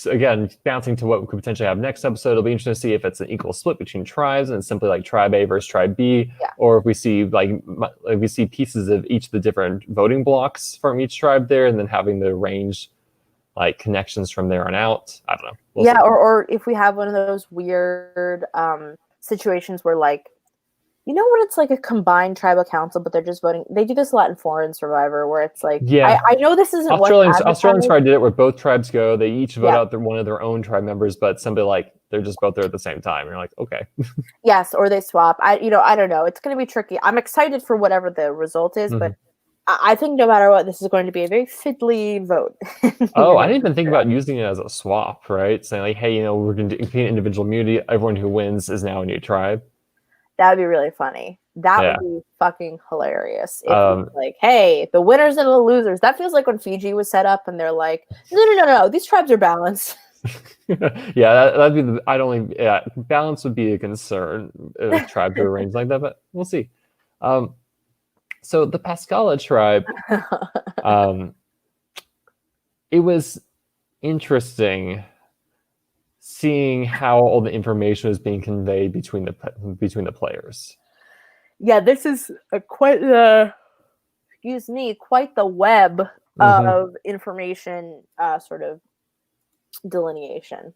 again, bouncing to what we could potentially have next episode. It'll be interesting to see if it's an equal split between tribes and it's simply like tribe A versus tribe B, or if we see pieces of each of the different voting blocks from each tribe there, and then having the range like connections from there on out. I don't know. We'll see. Or if we have one of those weird situations where, like, you know when it's like a combined tribal council, but they're just voting. They do this a lot in Foreign Survivor, where it's like, I know this isn't Australians tribe did it, where both tribes go. They each vote out one of their own tribe members, but somebody like they're just both there at the same time. And you're like, okay. Yes, or they swap. I don't know. It's going to be tricky. I'm excited for whatever the result is, but I think no matter what, this is going to be a very fiddly vote. I didn't even think about using it as a swap, right? Saying like, hey, we're going to compete in individual immunity. Everyone who wins is now a new tribe. That would be really funny. That would be fucking hilarious. If like, hey, the winners and the losers. That feels like when Fiji was set up and they're like, no, these tribes are balanced. That'd be balance would be a concern if tribes are arranged like that, but we'll see. So the Pascala tribe, it was interesting seeing how all the information was being conveyed between the players. Yeah, this is quite the web of information sort of delineation.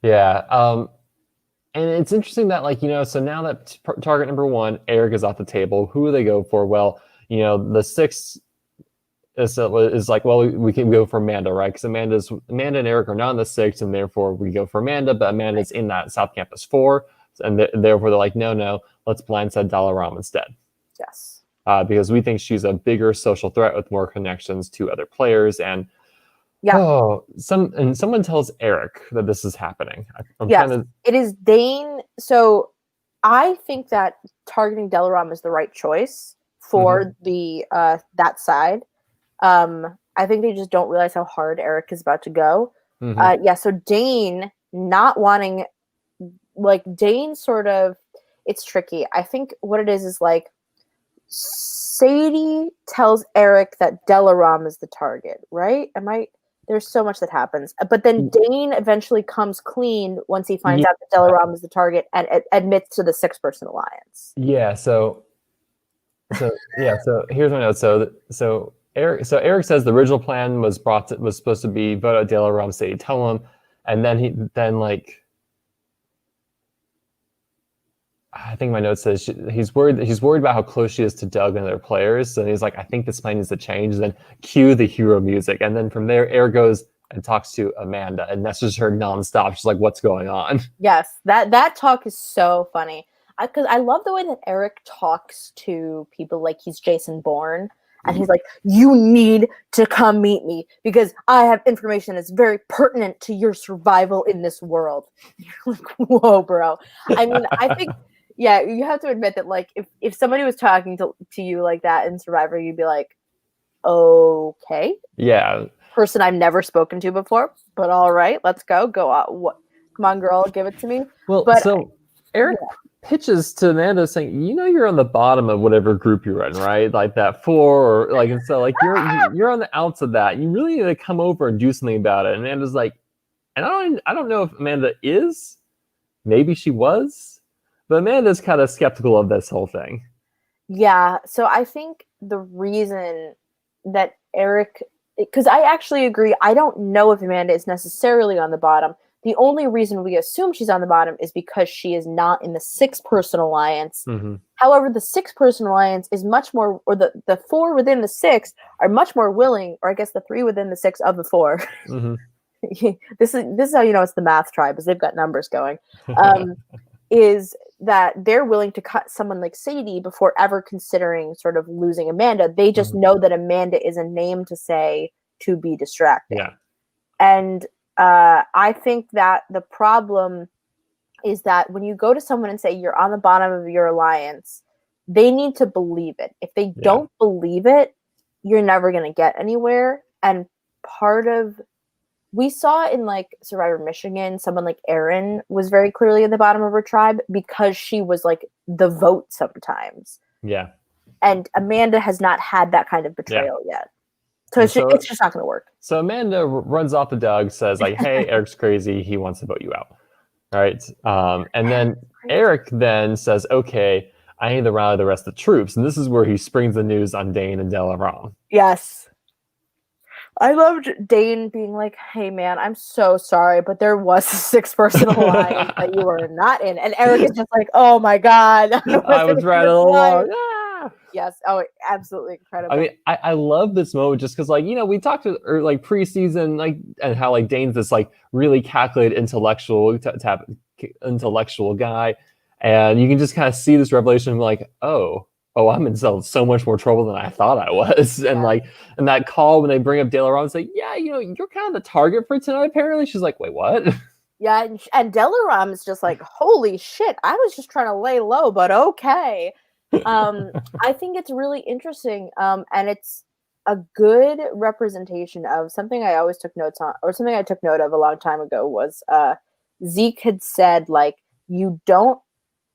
Yeah. And it's interesting that, like, so now that target number one, Eric, is off the table, who do they go for? Well, the six is like, well, we can go for Amanda, right? Because Amanda and Eric are not in the six, and therefore we go for Amanda, but Amanda's in that South Campus 4, and therefore they're like, no, let's blindside Dalaram instead. Yes. Because we think she's a bigger social threat with more connections to other players, and someone tells Eric that this is happening. It is Dane. So I think that targeting Dalaram is the right choice for the that side. I think they just don't realize how hard Eric is about to go. So Dane not wanting, like, Dane sort of, it's tricky. I think what it is like, Sadie tells Eric that Dalaram is the target, right? There's so much that happens. But then Dane eventually comes clean once he finds out that Dalaram is the target and admits to the 6-person alliance. Yeah, so here's my note. So Eric says the original plan was supposed to be vote out Dalaram, Sadie tell him, and then I think my note says he's worried about how close she is to Doug and other players. And he's like, I think this plan needs to change. And then cue the hero music. And then from there, Eric goes and talks to Amanda and messages her nonstop. She's like, what's going on? Yes, that talk is so funny. Because I love the way that Eric talks to people like he's Jason Bourne. And he's like, you need to come meet me because I have information that's very pertinent to your survival in this world. You're like, whoa, bro. I mean, I think... Yeah, you have to admit that, like, if somebody was talking to you like that in Survivor, you'd be like, okay. Yeah. Person I've never spoken to before, but all right, let's go. Go out. Come on, girl, give it to me. Well, so Eric pitches to Amanda saying, you're on the bottom of whatever group you're in, right? Like that 4, or like, and so like you're on the outs of that. You really need to come over and do something about it. And Amanda's like, and I don't know if Amanda is. Maybe she was. But Amanda's kind of skeptical of this whole thing. Yeah, so I think the reason that Eric... Because I actually agree, I don't know if Amanda is necessarily on the bottom. The only reason we assume she's on the bottom is because she is not in the 6-person alliance. However, the 6-person alliance is much more... Or the 4 within the 6 are much more willing, or I guess the 3 within the 6 of the 4. This is how you know it's the math tribe, is they've got numbers going. Is that they're willing to cut someone like Sadie before ever considering sort of losing Amanda. They just know that Amanda is a name to say to be distracting. Yeah. And I think that the problem is that when you go to someone and say you're on the bottom of your alliance, they need to believe it. If they don't believe it, you're never going to get anywhere. And we saw in like Survivor Michigan, someone like Erin was very clearly at the bottom of her tribe because she was like the vote sometimes. Yeah. And Amanda has not had that kind of betrayal yet. So it's just not going to work. So Amanda runs off the Doug, says like, hey, Eric's crazy. He wants to vote you out. All right. And then Eric then says, okay, I need to rally the rest of the troops. And this is where he springs the news on Dane and Dalaram. Yes. I loved Dane being like, hey, man, I'm so sorry, but there was a 6-person alliance that you were not in. And Eric is just like, oh, my God. I was right along. Ah! Yes. Oh, absolutely incredible. I mean, I love this moment just because, like, we talked to like preseason, like, and how like Dane's this like really calculated intellectual guy. And you can just kind of see this revelation like, oh, I'm in so much more trouble than I thought I was. And like, and that call when they bring up Dalaram and say, yeah, you're kind of the target for tonight, apparently. She's like, wait, what? Yeah, and Dalaram is just like, holy shit, I was just trying to lay low, but okay. I think it's really interesting. And it's a good representation of something I always took notes on, or something I took note of a long time ago was Zeke had said, like,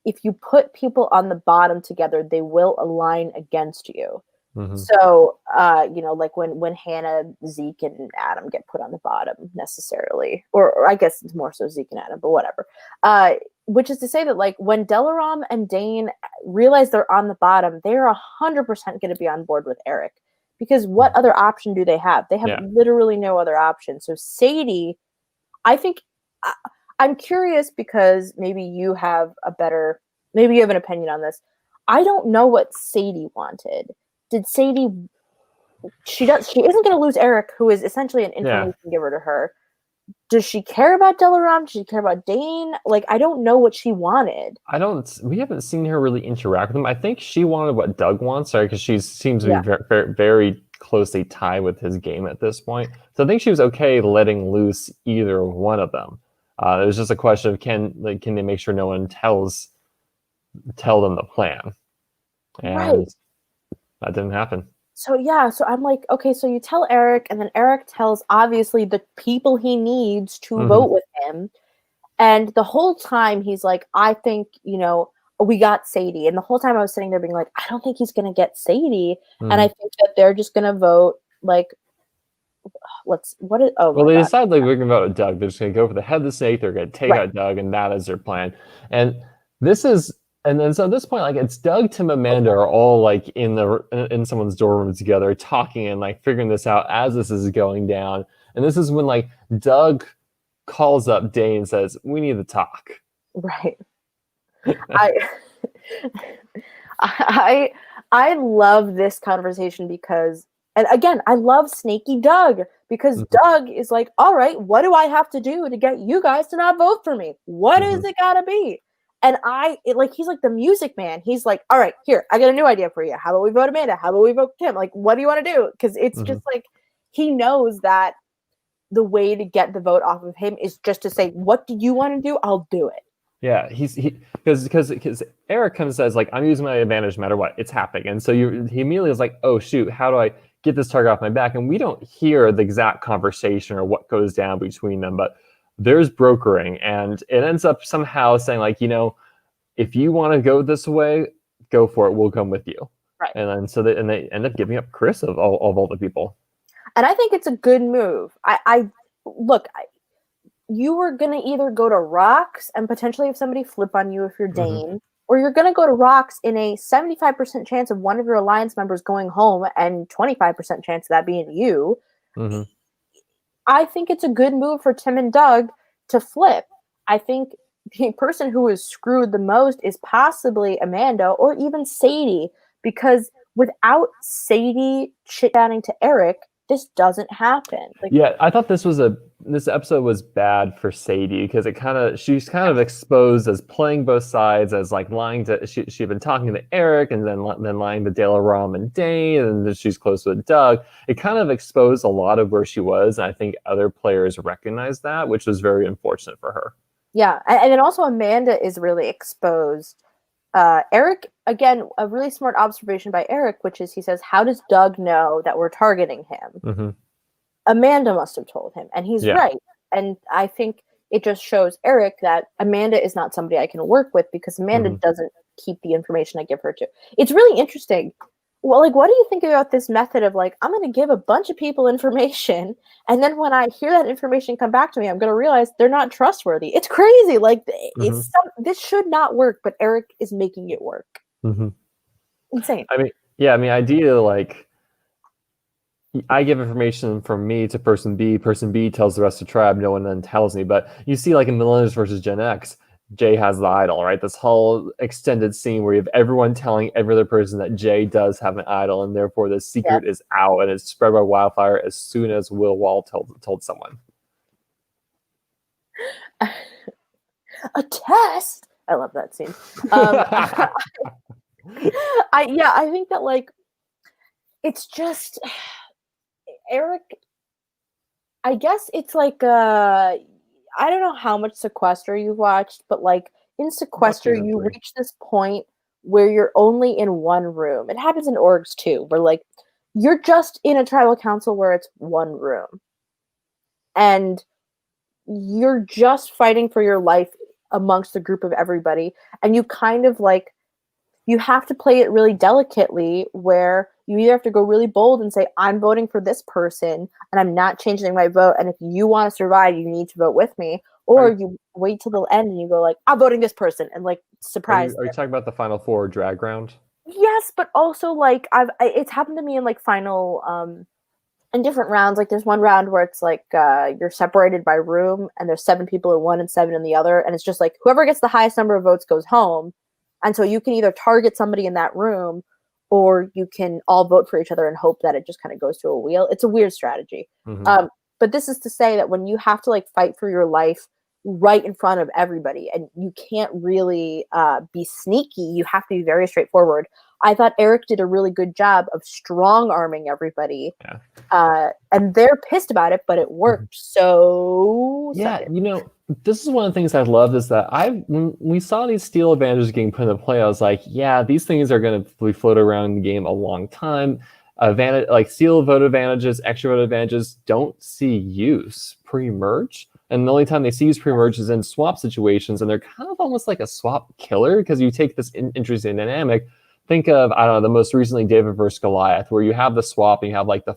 if you put people on the bottom together, they will align against you. So, like when Hannah, Zeke, and Adam get put on the bottom necessarily, or I guess it's more so Zeke and Adam, but whatever. Which is to say that like when Dalaram and Dane realize they're on the bottom, they're 100% going to be on board with Eric, because what other option do they have? They have literally no other option. So Sadie, I think I'm curious because maybe you have maybe you have an opinion on this. I don't know what Sadie wanted. Did Sadie? She isn't going to lose Eric, who is essentially an information giver to her. Does she care about Delaram? Does she care about Dane? Like, I don't know what she wanted. We haven't seen her really interact with him. I think she wanted what Doug wants, right? Because she seems to be very, very closely tied with his game at this point. So I think she was okay letting loose either one of them. It was just a question of can they make sure no one tell them the plan, and that didn't happen. So I'm like, okay, so you tell Eric, and then Eric tells obviously the people he needs to vote with him. And the whole time he's like, I think, we got Sadie. And the whole time I was sitting there being like, I don't think he's going to get Sadie. And I think that they're just going to vote like, they decide like we're going to vote with Doug. They're just going to go for the head of the snake. They're going to take out Doug, and that is their plan. And then so at this point, like it's Doug, Tim, and Amanda are all like in someone's dorm room together, talking and like figuring this out as this is going down. And this is when like Doug calls up Dane and says, "We need to talk." Right. I love this conversation because, and again, I love Snaky Doug because Doug is like, all right, what do I have to do to get you guys to not vote for me? What is it gotta be? And he's like the music man. He's like, all right, here, I got a new idea for you. How about we vote Amanda? How about we vote Tim? Like, what do you want to do? Because it's just like, he knows that the way to get the vote off of him is just to say, what do you want to do? I'll do it. Yeah, because Eric comes and says like, I'm using my advantage no matter what, it's happening. And so he immediately is like, oh shoot, how do I get this target off my back? And we don't hear the exact conversation or what goes down between them, but there's brokering, and it ends up somehow saying like, if you want to go this way, go for it. We'll come with you. Right. And then they end up giving up Chris of all the people. And I think it's a good move. You were gonna either go to Rocks and potentially have somebody flip on you if you're Dane, or you're gonna go to Rocks in a 75% chance of one of your alliance members going home and 25% chance of that being you. I think it's a good move for Tim and Doug to flip. I think the person who is screwed the most is possibly Amanda or even Sadie, because without Sadie chit-chatting to Eric, this doesn't happen. I thought this episode was bad for Sadie because she's kind of exposed as playing both sides, as like lying to she'd been talking to Eric and then lying to Delaram and Dane, and then she's close with Doug. It kind of exposed a lot of where she was, and I think other players recognized that, which was very unfortunate for her. Yeah, and then also Amanda is really exposed. Eric, again, a really smart observation by Eric, which is he says, how does Doug know that we're targeting him? Amanda must have told him, and he's right. And I think it just shows Eric that Amanda is not somebody I can work with because Amanda doesn't keep the information I give her to. It's really interesting. Well, like, what do you think about this method of like, I'm going to give a bunch of people information, and then when I hear that information come back to me, I'm going to realize they're not trustworthy. It's crazy. Like, this should not work, but Eric is making it work. Insane. I mean, ideally, like, I give information from me to person B tells the rest of the tribe, no one then tells me. But you see, like in Millennials versus Gen X, Jay has the idol, right? This whole extended scene where you have everyone telling every other person that Jay does have an idol, and therefore the secret is out and it's spread by wildfire as soon as Will Wall told someone. A test. I love that scene. I think that like it's just Eric. I guess it's like I don't know how much Sequester you've watched, but like in Sequester, you reach this point where you're only in one room. It happens in orgs too, where like you're just in a tribal council where it's one room. And you're just fighting for your life amongst the group of everybody. And you kind of like, you have to play it really delicately where you either have to go really bold and say, I'm voting for this person and I'm not changing my vote. And if you want to survive, you need to vote with me. Or you wait till the end and you go like, I'm voting this person and like surprise. Are you talking about the Final Four drag round? Yes, but also like it's happened to me in like final in different rounds. Like there's one round where it's like you're separated by room, and there's 7 people in one and 7 in the other, and it's just like whoever gets the highest number of votes goes home. And so you can either target somebody in that room, or you can all vote for each other and hope that it just kind of goes to a wheel. It's a weird strategy. But this is to say that when you have to like fight for your life right in front of everybody, and you can't really be sneaky, you have to be very straightforward. I thought Eric did a really good job of strong arming everybody. And they're pissed about it, but it worked. So yeah, you know, this is one of the things I loved is that when we saw these steal advantages getting put into play, I was like, yeah, these things are going to be floated around the game a long time. Like steal vote advantages, extra vote advantages don't see use pre-merge. And the only time they see use pre-merge is in swap situations, and they're kind of almost like a swap killer because you take this interesting dynamic. Think of, I don't know, the most recently David versus Goliath, where you have the swap and you have like you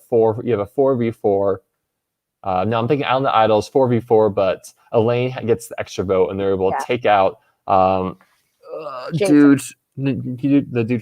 have a 4v4. No, I'm thinking out of the idols 4v4, but Elaine gets the extra vote and they're able to take out the dude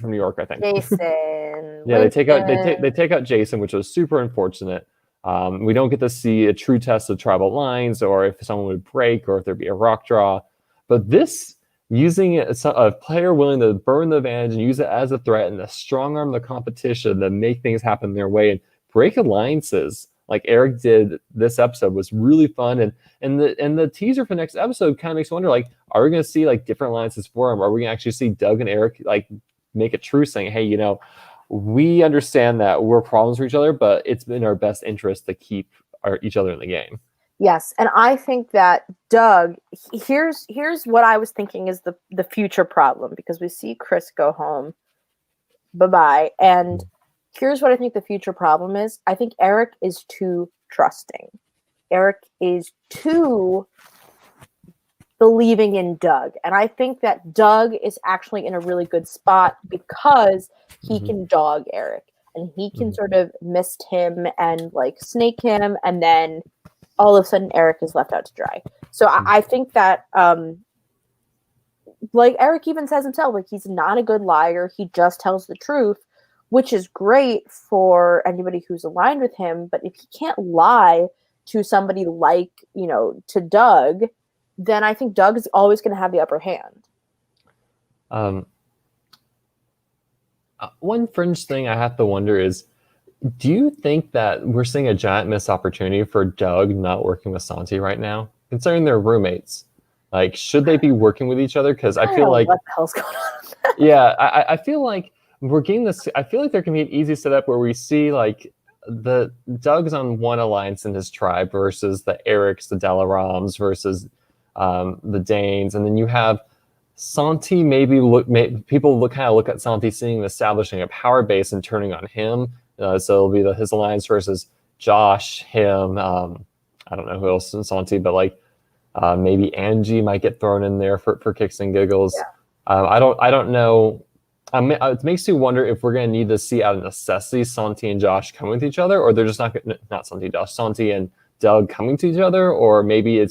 from New York, I think. Jason. Yeah, they take out Jason, which was super unfortunate. We don't get to see a true test of tribal lines, or if someone would break, or if there'd be a rock draw. But this, using a player willing to burn the advantage and use it as a threat and to strong arm the competition to make things happen their way and break alliances like Eric did this episode was really fun. And the teaser for next episode kind of makes you wonder, like, are we going to see like different alliances form? Are we going to actually see Doug and Eric like make a truce saying, hey, you know, we understand that we're problems for each other, but it's in our best interest to keep each other in the game. Yes, and I think that Doug, here's what I was thinking is the future problem, because we see Chris go home, bye-bye, and here's what I think the future problem is. I think Eric is too trusting. Eric is too believing in Doug, and I think that Doug is actually in a really good spot because he can dog Eric, and he can sort of mist him and like snake him, and then all of a sudden Eric is left out to dry. So I think that, like Eric even says himself, like he's not a good liar. He just tells the truth, which is great for anybody who's aligned with him. But if he can't lie to somebody like, you know, to Doug, then I think Doug is always going to have the upper hand. One fringe thing I have to wonder is, do you think that we're seeing a giant missed opportunity for Doug not working with Santi right now, considering they're roommates? Like, should they be working with each other? Because I feel like what the hell's going on? Yeah, I feel like we're getting this. I feel like there can be an easy setup where we see like the Doug's on one alliance in his tribe versus the Erics, the Delarams versus the Danes, and then you have Santi. People kind of look at Santi seeing establishing a power base and turning on him. So it'll be his alliance versus Josh, him. I don't know who else in Santi, but like maybe Angie might get thrown in there for kicks and giggles. Yeah. I don't know. It makes you wonder if we're going to need to see out of necessity Santi and Josh coming with each other, or they're just not Santi, Josh, Santi and Doug coming to each other, or maybe they're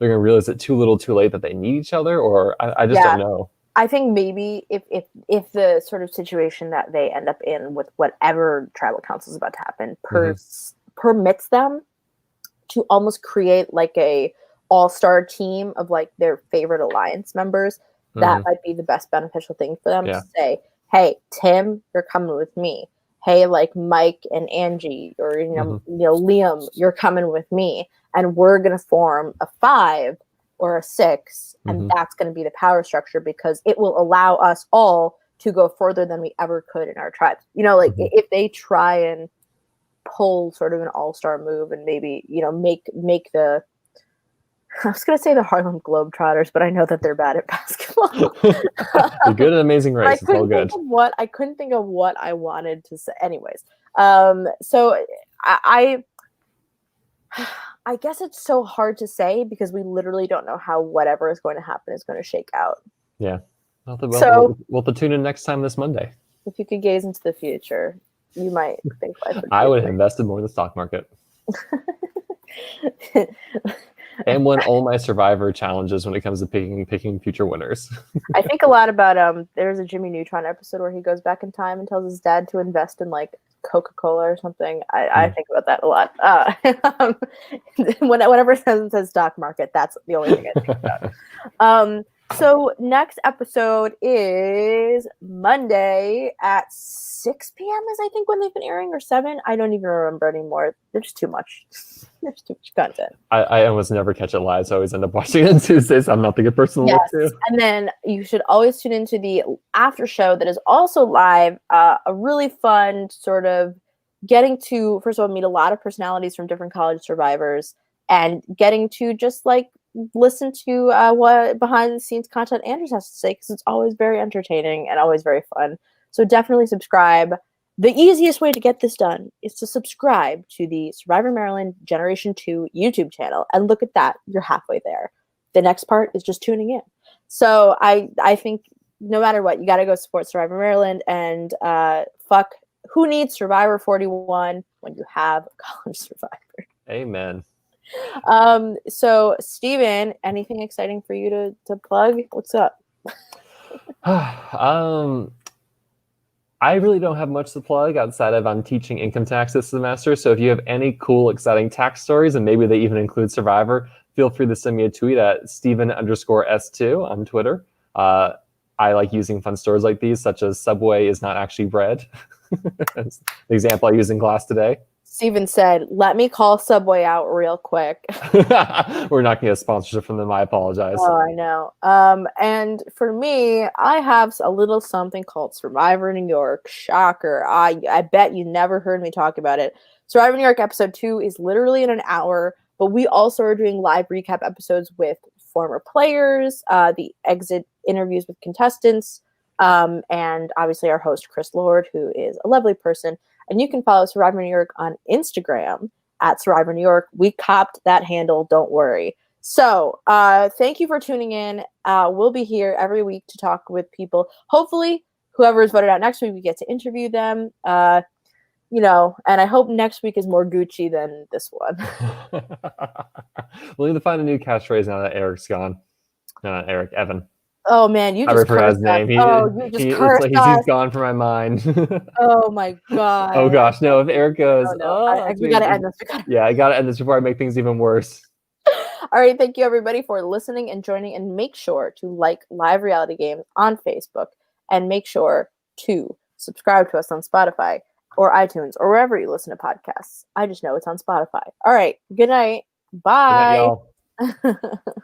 going to realize it too little too late that they need each other, or I just don't know. I think maybe if the sort of situation that they end up in with whatever tribal council is about to happen permits them to almost create like a all-star team of like their favorite alliance members, that might be the best beneficial thing for them to say, hey, Tim, you're coming with me. Hey, like Mike and Angie, or you know, Liam, you're coming with me, and we're gonna form a 5 or a 6, and that's going to be the power structure, because it will allow us all to go further than we ever could in our tribes. You know, like if they try and pull sort of an all-star move and maybe, you know, make the, I was going to say the Harlem Globetrotters, but I know that they're bad at basketball. The good and amazing race. It's all good. I couldn't think of what I wanted to say. Anyways, so I guess it's so hard to say because we literally don't know how whatever is going to happen is going to shake out. Yeah. We'll have to tune in next time this Monday. If you could gaze into the future, you might think life would be I would have invested more in the stock market. And won all my Survivor challenges when it comes to picking future winners. I think a lot about there's a Jimmy Neutron episode where he goes back in time and tells his dad to invest in like Coca-Cola or something. I think about that a lot. Whenever it says stock market, that's the only thing I think about. So next episode is Monday at 6 p.m. is I think when they've been airing, or 7. I don't even remember anymore. There's too much. There's too much content. I almost never catch it live, so I always end up watching it on Tuesdays. I'm not the good person to look to. And then you should always tune into the after show that is also live. A really fun sort of getting to, first of all, meet a lot of personalities from different college survivors, and getting to just like listen to what behind the scenes content Andrews has to say, because it's always very entertaining and always very fun. So definitely subscribe. The easiest way to get this done is to subscribe to the Survivor Maryland Generation 2 YouTube channel. And look at that. You're halfway there. The next part is just tuning in. So I think no matter what, you got to go support Survivor Maryland, and fuck, who needs Survivor 41 when you have College Survivor? Amen. So Steven, anything exciting for you to plug? What's up? I really don't have much to plug outside of I'm teaching income tax this semester. So if you have any cool, exciting tax stories, and maybe they even include Survivor, feel free to send me a tweet at Steven_S2 on Twitter. I like using fun stories like these, such as Subway is not actually bread. That's the example I used in class today. Steven said, let me call Subway out real quick. We're not going to get a sponsorship from them. I apologize. Oh, I know. And for me, I have a little something called Survivor New York. Shocker. I bet you never heard me talk about it. Survivor New York episode 2 is literally in an hour, but we also are doing live recap episodes with former players, the exit interviews with contestants, and obviously our host, Chris Lord, who is a lovely person. And you can follow Survivor New York on Instagram at Survivor New York. We copped that handle, don't worry. So thank you for tuning in. We'll be here every week to talk with people. Hopefully, whoever is voted out next week, we get to interview them. And I hope next week is more Gucci than this one. We'll need to find a new catchphrase now that Eric's gone. Eric, Evan. Oh man, you just cursed his name. He's gone from my mind. Oh my god. Oh gosh, no! If Eric goes, we gotta end this. I gotta end this before I make things even worse. All right, thank you everybody for listening and joining, and make sure to like Live Reality Games on Facebook, and make sure to subscribe to us on Spotify or iTunes or wherever you listen to podcasts. I just know it's on Spotify. All right, good night. Bye. Good night, y'all.